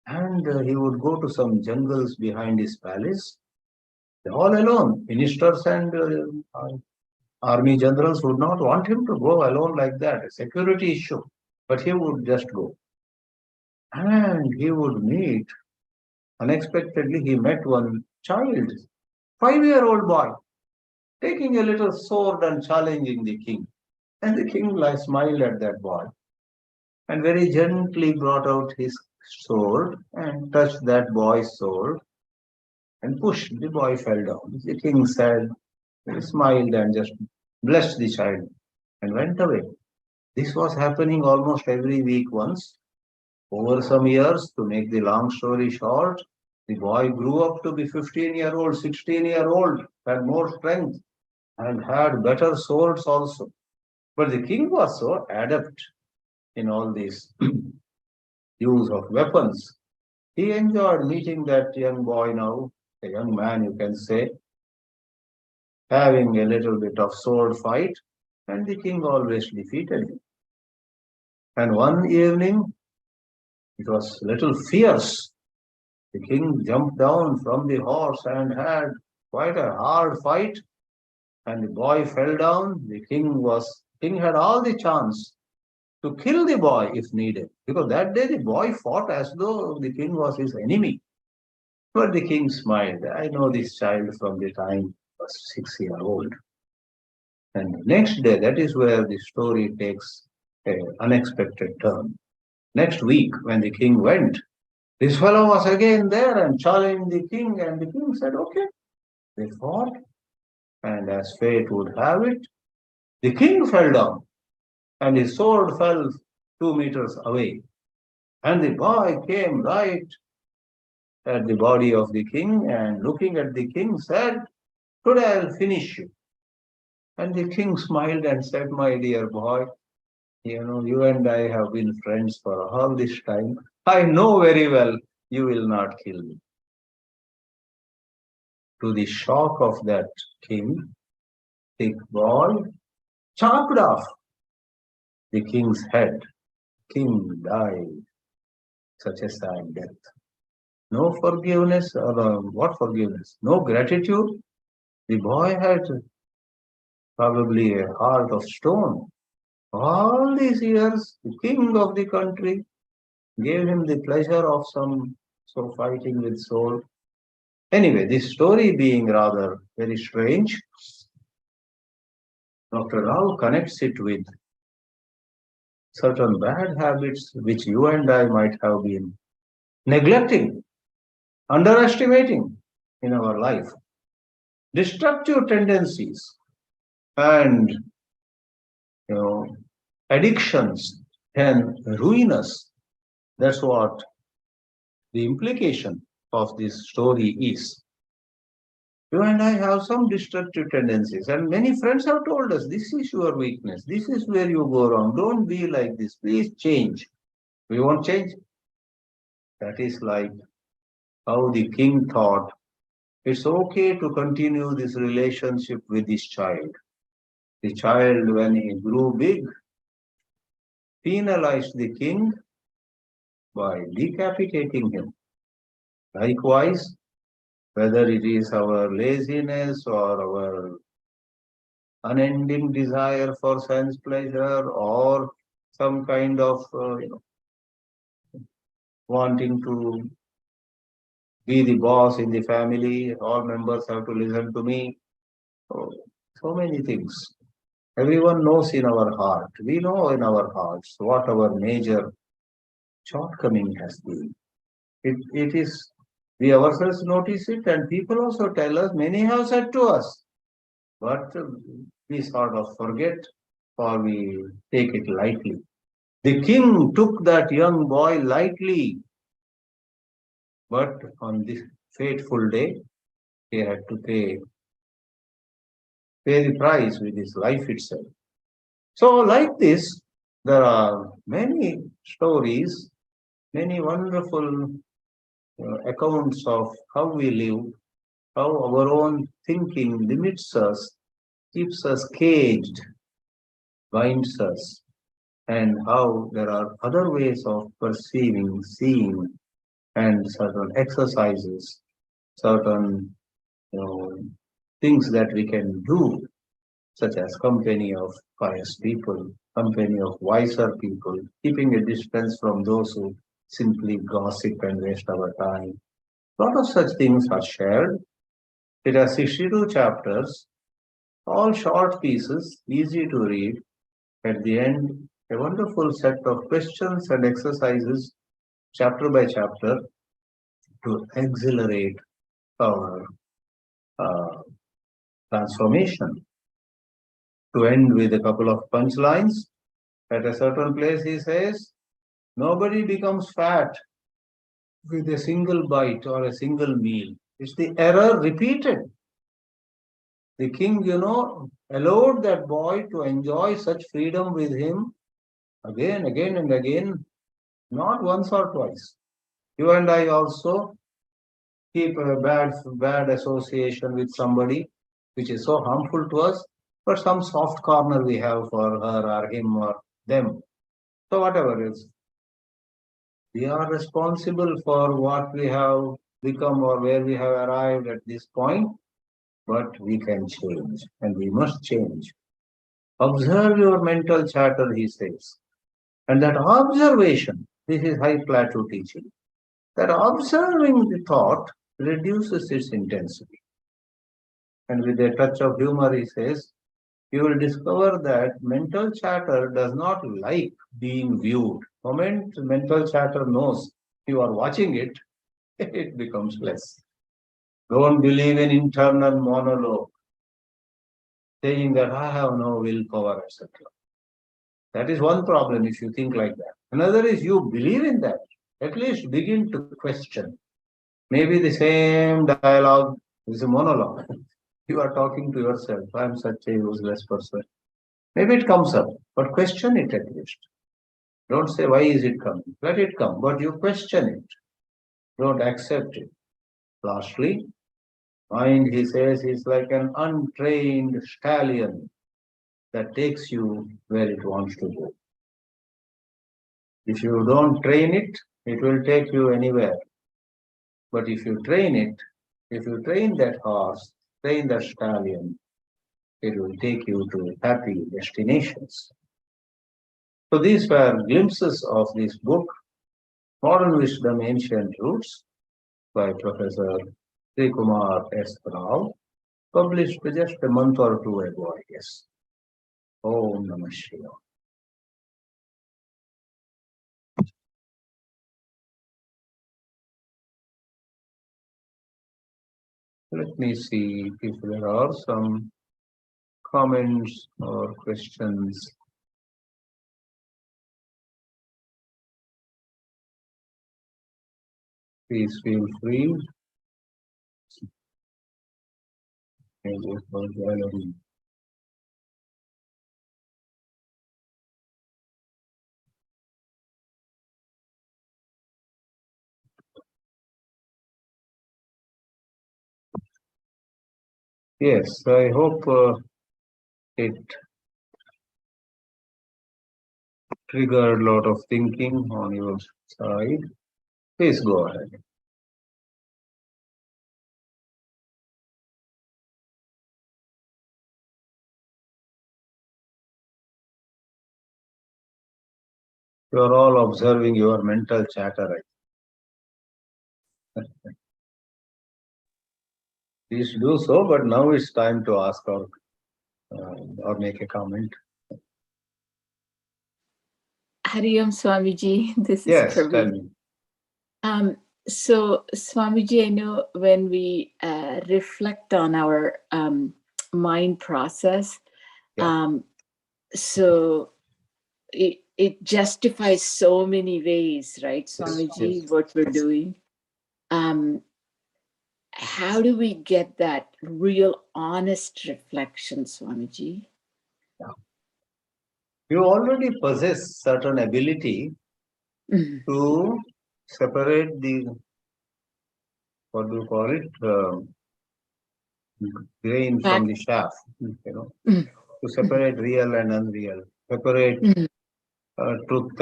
And he would go to some jungles behind his palace, all alone. Ministers and army generals would not want him to go alone like that, a security issue. But he would just go. And he would meet, unexpectedly, he met one child, 5-year-old boy, taking a little sword and challenging the king. And the king smiled at that boy and very gently brought out his sword and touched that boy's sword and pushed. The boy fell down. The king said, he smiled and just blessed the child and went away. This was happening almost every week once. Over some years, to make the long story short, the boy grew up to be 15-year-old, 16-year-old, had more strength and had better swords also. But the king was so adept in all this use of weapons. He enjoyed meeting that young boy now, a young man, you can say, having a little bit of sword fight. and the king always defeated him. And one evening, it was a little fierce. The king jumped down from the horse and had quite a hard fight, and the boy fell down. The king had all the chance to kill the boy if needed, because that day the boy fought as though the king was his enemy. But the king smiled. I know this child from the time he was 6 years old. And the next day, that is where the story takes an unexpected turn. Next week, when the king went, this fellow was again there and challenged the king, and the king said, okay. They fought, and as fate would have it, the king fell down, and his sword fell 2 meters away. And the boy came right at the body of the king, and looking at the king, said, today I'll finish you. And the king smiled and said, my dear boy, you and I have been friends for all this time. I know very well you will not kill me. To the shock of that king, the boy chopped off the king's head. King died. Such a sad death. No forgiveness, or what forgiveness? No gratitude. The boy had probably a heart of stone. All these years, the king of the country gave him the pleasure of some fighting with sword. Anyway, this story being rather very strange, Dr. Rao connects it with certain bad habits which you and I might have been neglecting, underestimating in our life. Destructive tendencies and addictions can ruin us. That's what the implication of this story is. You and I have some destructive tendencies, and many friends have told us this is your weakness, this is where you go wrong, don't be like this, please change. We won't change. That is like how the king thought it's okay to continue this relationship with this child. The child, when he grew big, penalized the king by decapitating him. Likewise, whether it is our laziness or our unending desire for sense pleasure or some kind of wanting to be the boss in the family, all members have to listen to me. So many things. Everyone knows in our heart. We know in our hearts what our major shortcoming has been. It is, we ourselves notice it, and people also tell us, many have said to us, but we sort of forget or we take it lightly. The king took that young boy lightly, but on this fateful day, he had to pay the price with his life itself. So, like this, there are many stories, many wonderful accounts of how we live, how our own thinking limits us, keeps us caged, binds us, and how there are other ways of perceiving, seeing, and certain exercises, certain things that we can do, such as company of pious people, company of wiser people, keeping a distance from those who simply gossip and waste our time. A lot of such things are shared. It has 62 chapters, all short pieces, easy to read. At the end, a wonderful set of questions and exercises, chapter by chapter, to accelerate our uh, transformation. To end with a couple of punchlines, at a certain place he says, nobody becomes fat with a single bite or a single meal. It's the error repeated. The king, allowed that boy to enjoy such freedom with him again and again, not once or twice. You and I also keep a bad association with somebody which is so harmful to us. but some soft corner we have for her or him or them. So whatever it is, we are responsible for what we have become or where we have arrived at this point, but we can change and we must change. Observe your mental chatter, he says. And that observation, this is high plateau teaching, that observing the thought reduces its intensity. And with a touch of humor, he says, you will discover that mental chatter does not like being viewed. The moment mental chatter knows you are watching it, it becomes less. Don't believe in internal monologue, saying that I have no willpower, etc. That is one problem if you think like that. Another is you believe in that. At least begin to question. Maybe the same dialogue is a monologue. You are talking to yourself. I am such a useless person. Maybe it comes up, but question it at least. Don't say, why is it coming? Let it come, but you question it. Don't accept it. Lastly, mind, he says, is like an untrained stallion that takes you where it wants to go. If you don't train it, it will take you anywhere. But if you train it, if you train that horse, train that stallion, it will take you to happy destinations. So these were glimpses of this book, Modern Wisdom, Ancient Roots, by Professor Srikumar Rao, published just a month or two ago, I guess. Om Namah Shivaya. Let me see if there are some comments or questions. Please feel free. Yes, I hope it triggered a lot of thinking on your side. Please go ahead. You are all observing your mental chatter. Please do so, but now it's time to ask or make a comment. Hari Om Swamiji, this is Yes, Praveen. tell me. So Swamiji, I know when we reflect on our mind process, so it justifies so many ways, right, Swamiji, Yes. what we're doing. How do we get that real honest reflection, Swamiji? You already possess certain ability to separate the, what do you call it, grain from the chaff, to separate real and unreal, separate truth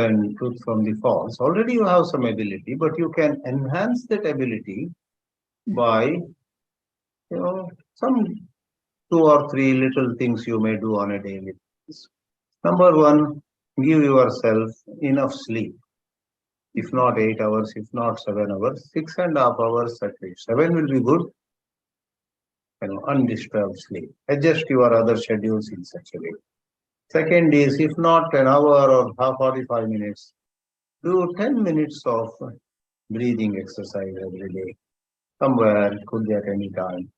from the false. Already you have some ability, but you can enhance that ability by, some 2 or 3 little things you may do on a daily basis. Number one, give yourself enough sleep. If not 8 hours, if not 7 hours, 6.5 hours at least. 7 will be good. Undisturbed sleep. Adjust your other schedules in such a way. Second is, if not an hour or 45 minutes, do 10 minutes of breathing exercise every day. Somewhere, it could be at any time.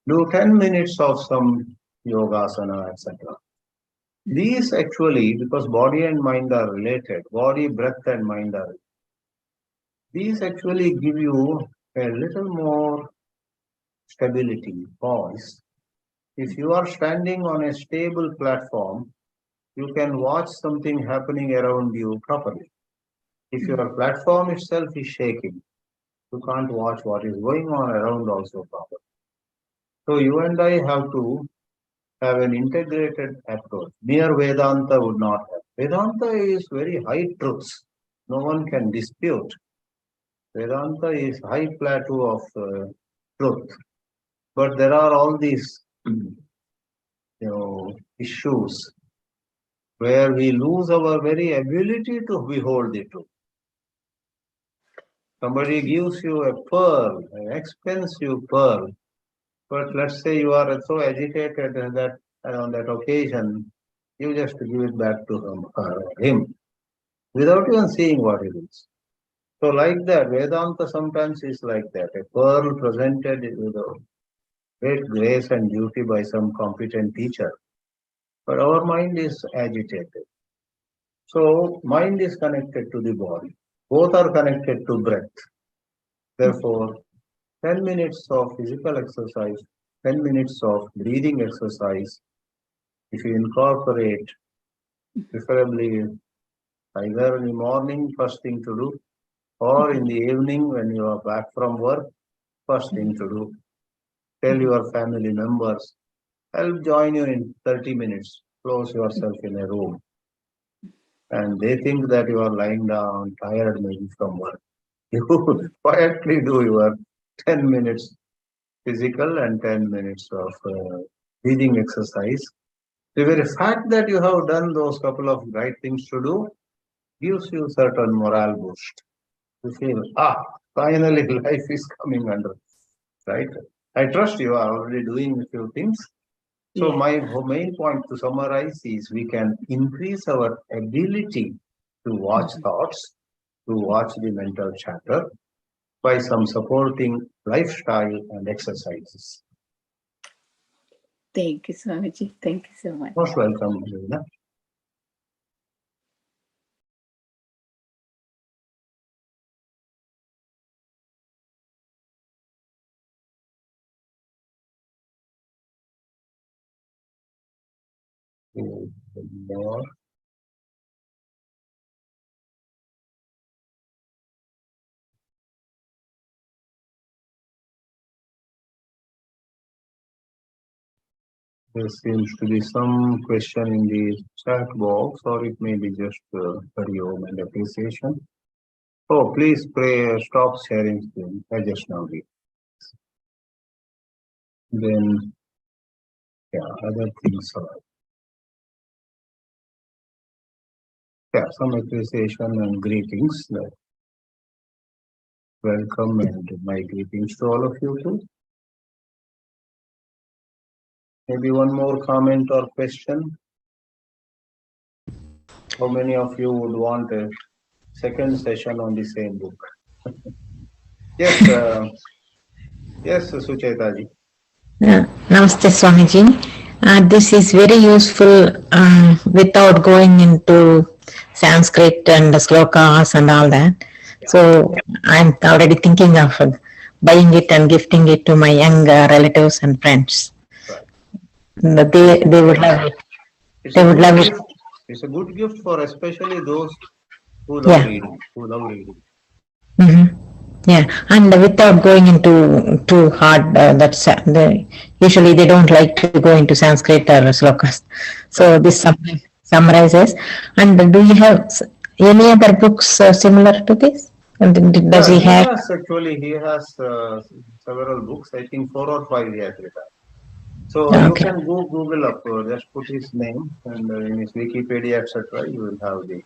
Do 10 minutes of some yogasana, etc. These actually, because body and mind are related, body, breath and mind are related. These actually give you a little more stability, pause. If you are standing on a stable platform, you can watch something happening around you properly. If your platform itself is shaking, you can't watch what is going on around also properly. So you and I have to have an integrated approach. Mere Vedanta would not have. Vedanta is very high truths. No one can dispute. Vedanta is high plateau of truth. But there are all these issues where we lose our very ability to behold the truth. Somebody gives you a pearl, an expensive pearl, but let's say you are so agitated that on that occasion, you just give it back to him without even seeing what it is. So, like that, Vedanta sometimes is like that, a pearl presented with a great grace and beauty by some competent teacher. But our mind is agitated. So, mind is connected to the body. Both are connected to breath. Therefore, 10 minutes of physical exercise, 10 minutes of breathing exercise, if you incorporate, preferably either in the morning, first thing to do, or in the evening when you are back from work, first thing to do. Tell your family members, I'll join you in 30 minutes. Close yourself in a room. And they think that you are lying down, tired maybe from work. You quietly do your 10 minutes physical and 10 minutes of breathing exercise. The very fact that you have done those couple of right things to do gives you certain morale boost. You feel, finally life is coming under, right? I trust you are already doing a few things. So Yeah. my main point to summarize is we can increase our ability to watch thoughts, to watch the mental chatter by some supporting lifestyle and exercises. Thank you, Swamiji. Thank you so much. Most welcome, Rina. More. There seems to be some question in the chat box, or it may be just home and appreciation. Oh, please pray, stop sharing screen. I just now read. Then, other things are. Some appreciation and greetings. Welcome and my greetings to all of you too. Maybe one more comment or question. How many of you would want a second session on the same book? Yes, yes, Sucheta ji. Namaste Swamiji. This is very useful without going into Sanskrit and the slokas and all that. So I'm already thinking of buying it and gifting it to my young relatives and friends. Right. They would love it. It's They a would good love it. gift. It's a good gift for especially those who love Yeah. reading. Who love reading. Mm-hmm. Yeah, and without going into too hard, usually they don't like to go into Sanskrit or slokas. So Correct. this summarizes. And do you have any other books similar to this? And does Yeah, he have? he has several books. I think 4 or 5 he has written. So you Okay. can Google up, just put his name and in his Wikipedia, etc. You will have the.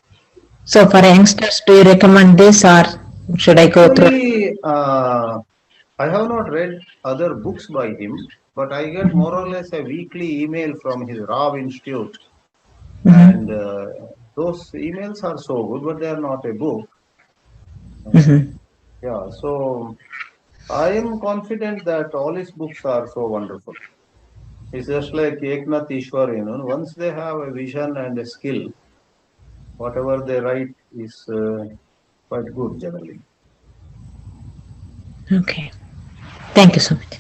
So for youngsters, do you recommend this or should I go through? Actually, I have not read other books by him, but I get more or less a weekly email from his Rao Institute, and Mm-hmm. those emails are so good, but they are not a book. Uh, Mm-hmm. so I am confident that all his books are so wonderful. It's just like Eknath Ishwar, once they have a vision and a skill, whatever they write is quite good generally. Okay. Thank you so much.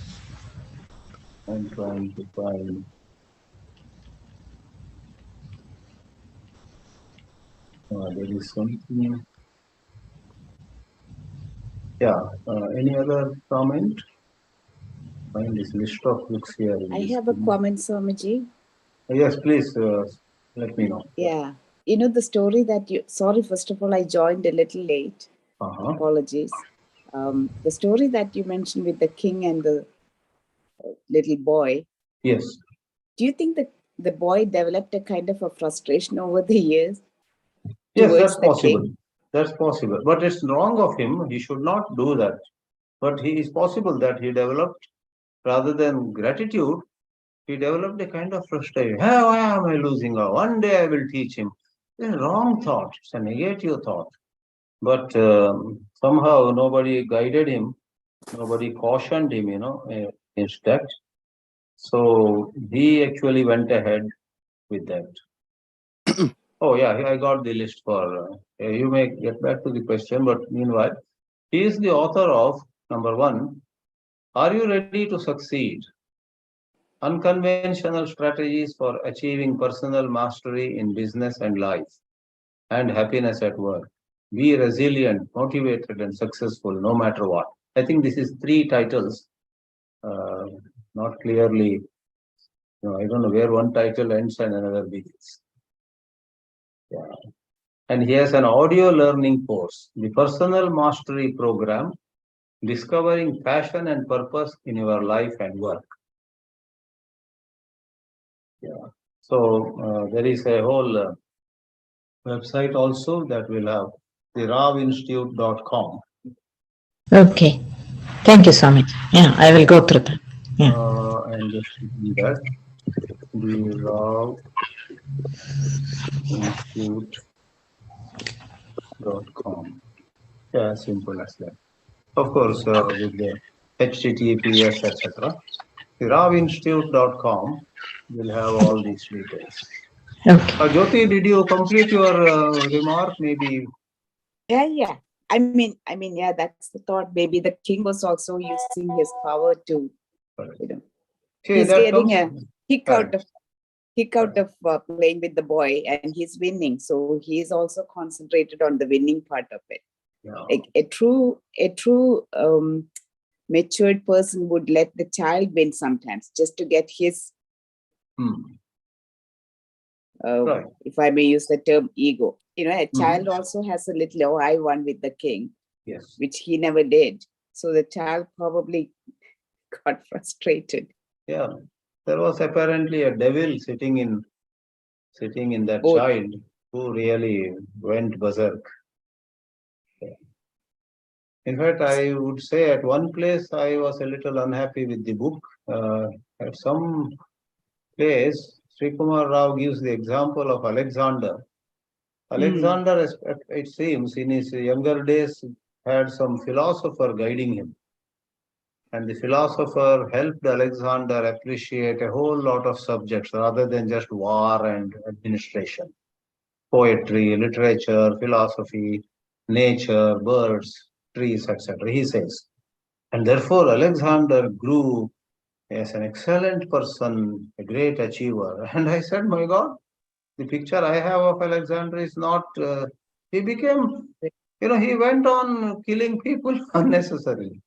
I'm trying to find. There is something. Yeah. Any other comment? Find this list of books here in I this have a thing. comment, Swamiji. Yes, please let me know. Yeah. The story that sorry, first of all, I joined a little late. Uh-huh. Apologies. The story that you mentioned with the king and the little boy, Yes. do you think that the boy developed a kind of a frustration over the years Yes, towards that's the possible. king? That's possible. But it's wrong of him. He should not do that. But he is possible that he developed, rather than gratitude, he developed a kind of frustration. How am I losing out? One day I will teach him. It's a wrong thought. It's a negative thought. But somehow nobody guided him. Nobody cautioned him, against that. So he actually went ahead with that. Oh, yeah, I got the list for. You may get back to the question, but meanwhile, he is the author of number one. Are you ready to succeed? Unconventional strategies for achieving personal mastery in business and life, and happiness at work. Be resilient, motivated, and successful no matter what. I think this is three titles. Uh, Not clearly. I don't know where one title ends and another begins. Yeah. And he has an audio learning course, the Personal Mastery Program, Discovering Passion and Purpose in Your Life and Work. Yeah. So there is a whole website also that will have the rawinstitute.com. Okay. Thank you so much. Yeah, I will go through that. Yeah. And just do that, the rawinstitute.com. Yeah, simple as that. Of course, with the HTTPS, etc. The rawinstitute.com will have all these details. Okay. Jyoti, did you complete your remark? Maybe. Yeah. Yeah, that's the thought. Maybe the king was also using his power to, See, he's that getting comes. a kick out Correct. of playing with the boy, and he's winning. So he's also concentrated on the winning part of it. Yeah. Like a true matured person would let the child win sometimes just to get his, Right. if I may use the term, ego. A child Mhm. also has a little, oh, I won with the king, Yes. which he never did. So the child probably got frustrated. Yeah. There was apparently a devil sitting in that Oh, child who really went berserk. In fact, I would say at one place I was a little unhappy with the book. At some place, Srikumar Rao gives the example of Alexander. Alexander, it seems, in his younger days, had some philosopher guiding him. And the philosopher helped Alexander appreciate a whole lot of subjects rather than just war and administration. Poetry, literature, philosophy, nature, birds, trees, etc. He says. And therefore, Alexander grew as an excellent person, a great achiever. And I said, my God, the picture I have of Alexander is not, he became, he went on killing people unnecessarily.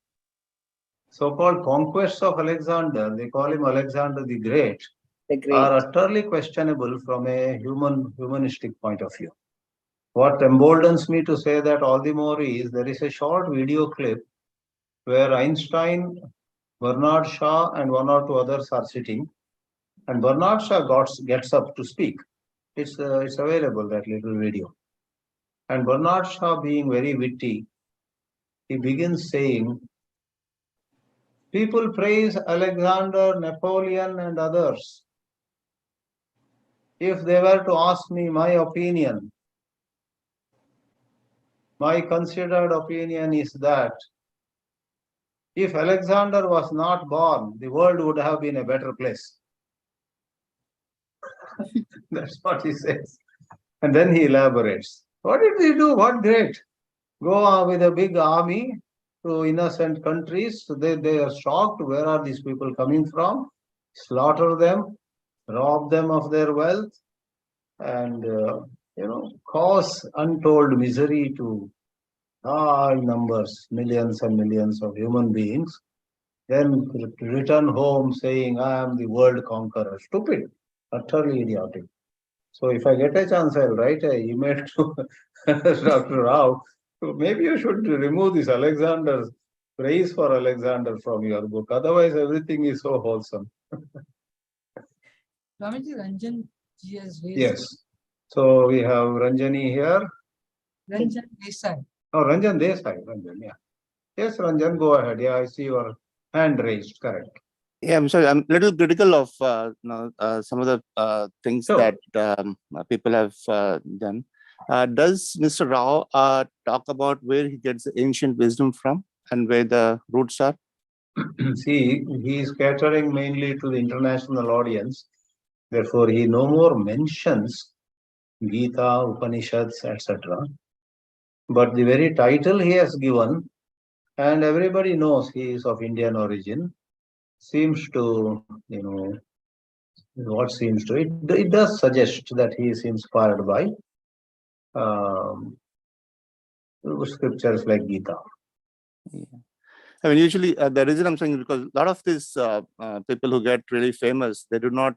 So-called conquests of Alexander, they call him Alexander the Great, the great. are utterly questionable from a humanistic point of view. What emboldens me to say that all the more is there is a short video clip where Einstein, Bernard Shaw, and one or two others are sitting, and Bernard Shaw gets up to speak. It's available, that little video. And Bernard Shaw, being very witty, he begins saying, people praise Alexander, Napoleon, and others. If they were to ask me my opinion, my considered opinion is that if Alexander was not born, the world would have been a better place. That's what he says. And then he elaborates. What did he do? What great? Go with a big army to innocent countries. So they are shocked. Where are these people coming from? Slaughter them, rob them of their wealth, and cause untold misery to large numbers, millions and millions of human beings. Then return home saying, I am the world conqueror. Stupid. utterly idiotic. So if I get a chance, I'll write an email to Dr. Rao. So maybe you should remove this Alexander's praise for Alexander from your book. Otherwise, everything is so wholesome. Swamiji, Ranjan ji has raised. Yes. So we have Ranjani here. Ranjan Desai. Oh, Ranjan Desai. Ranjan, yeah. Yes, Ranjan, go ahead. Yeah, I see your hand raised. Correct. Yeah, I'm sorry. I'm a little critical of some of the things Sure. that people have done. Does Mr. Rao talk about where he gets the ancient wisdom from and where the roots are? See, he is catering mainly to the international audience. Therefore, he no more mentions Gita, Upanishads, etc. But the very title he has given, and everybody knows he is of Indian origin, seems to, what seems to, it does suggest that he is inspired by um, scriptures like Gita. Yeah. I mean, usually the reason I'm saying is because a lot of these people who get really famous, they do not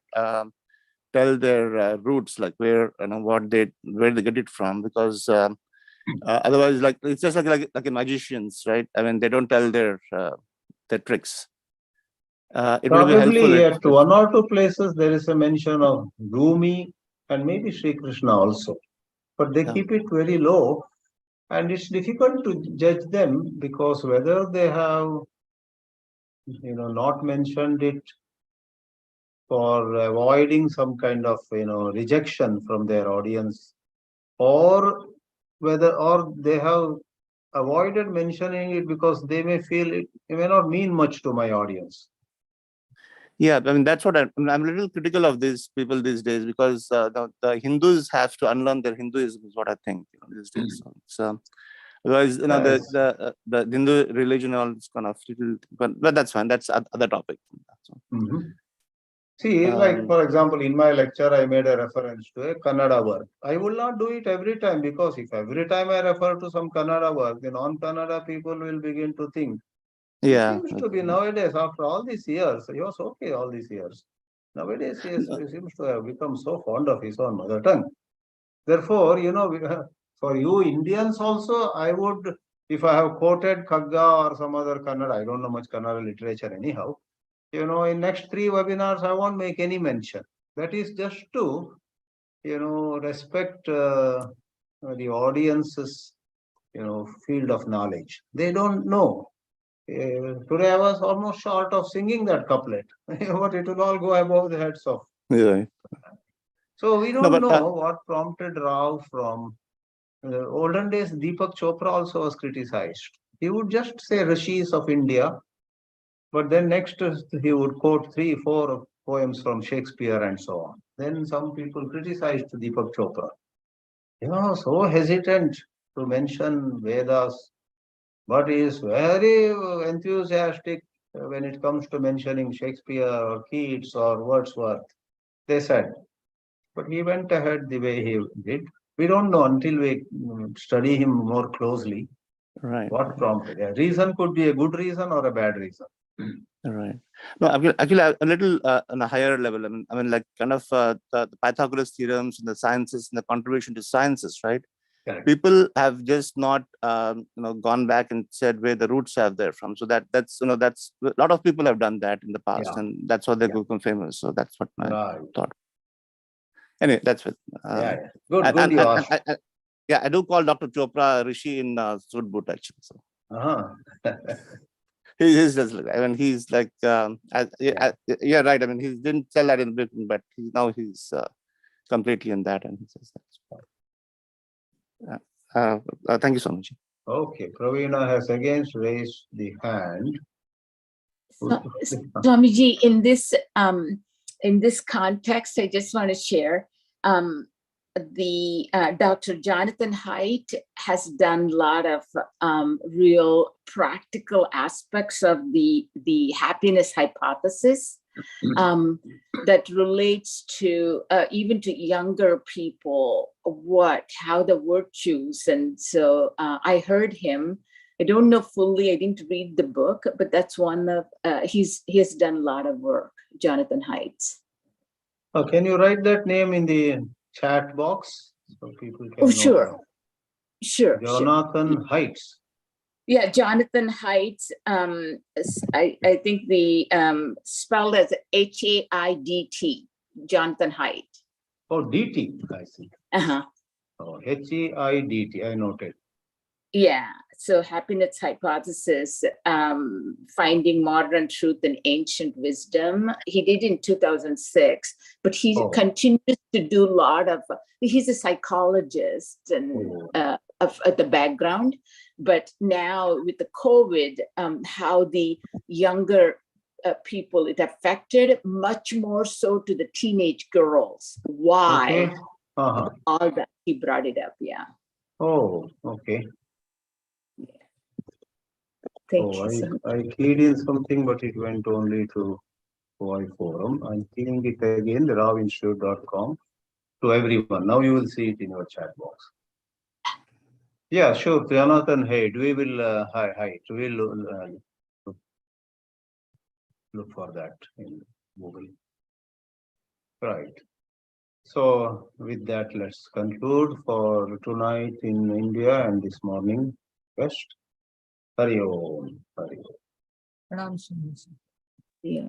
tell their roots, like where where they get it from, because otherwise, like it's just like a magicians, right? I mean, they don't tell their tricks. It will be helpful. Probably at one or two places there is a mention of Bhumi and maybe Sri Krishna also, but they keep it very low, and it's difficult to judge them because whether they have not mentioned it for avoiding some kind of rejection from their audience, or they have avoided mentioning it because they may feel it may not mean much to my audience. Yeah, I mean, that's what I'm a little critical of these people these days, because the Hindus have to unlearn their Hinduism is what I think these days. So otherwise, Yes. the Hindu religion all is kind of little, but that's fine. That's other topic. See, like for example, in my lecture, I made a reference to a Kannada work. I will not do it every time, because if every time I refer to some Kannada work, the non-Kannada people will begin to think. It seems to be nowadays, after all these years, he was okay all these years. Nowadays, he seems to have become so fond of his own mother tongue. Therefore, for you Indians also, I would, if I have quoted Kagga or some other Kannada, I don't know much Kannada literature anyhow, in next 3 webinars, I won't make any mention. That is just to, respect the audience's, field of knowledge. They don't know. Today I was almost short of singing that couplet, but it will all go above the heads of. Yeah. So we don't know what prompted Rao from. In the olden days, Deepak Chopra also was criticized. He would just say Rishis of India, but then next he would quote 3, 4 poems from Shakespeare and so on. Then some people criticized Deepak Chopra. So hesitant to mention Vedas, but he is very enthusiastic when it comes to mentioning Shakespeare or Keats or Wordsworth, they said. But he went ahead the way he did. We don't know until we study him more closely. Right. What prompted? A reason could be a good reason or a bad reason. Right. No, actually, a little on a higher level. I mean, like kind of the Pythagoras theorems and the sciences and the contribution to sciences, right? Correct. People have just not, gone back and said where the roots are there from. So that's a lot of people have done that in the past, and that's how they become famous. So that's what I thought. Anyway, that's it. Good. You asked. I do call Dr. Chopra Rishi in Sudbut actually. So. He's just like, I mean, he's like, yeah, right. I mean, he didn't tell that in Britain, but he's completely in that, and he says that. Thank you so much. Okay, Pravina has again raised the hand. Swamiji, in this context, I just want to share the Dr. Jonathan Haidt has done a lot of real practical aspects of the happiness hypothesis that relates to even to younger people, how the virtues. And so I heard him. I don't know fully, I didn't read the book, but that's one of he has done a lot of work, Jonathan Haidt. Oh, can you write that name in the chat box so people can Oh, know? sure. Sure. Jonathan Heights. Yeah, Jonathan Heights. I think the spelled as H-A-I-D-T. Jonathan Haidt. Oh, DT, I see. Uh-huh. Oh, Heidt, I noted. Yeah. So happiness hypothesis, finding modern truth and ancient wisdom. He did in 2006, but he Oh. continues to do a lot of, he's a psychologist and at the background, but now with the COVID, how the younger people it affected, much more so to the teenage girls. Why? Okay. Uh-huh. All that he brought it up. Yeah. Oh, okay. Thank Oh, you so much. I keyed in something, but it went only to OI forum. I'm keying it again, the rawinstitute.com to everyone. Now you will see it in your chat box. Yeah, sure. Jonathan Haidt, we will we will look for that in Google. Right. So with that, let's conclude for tonight in India and this morning West. Hari Om. Hari Om. Pranam, Swamiji. Yeah.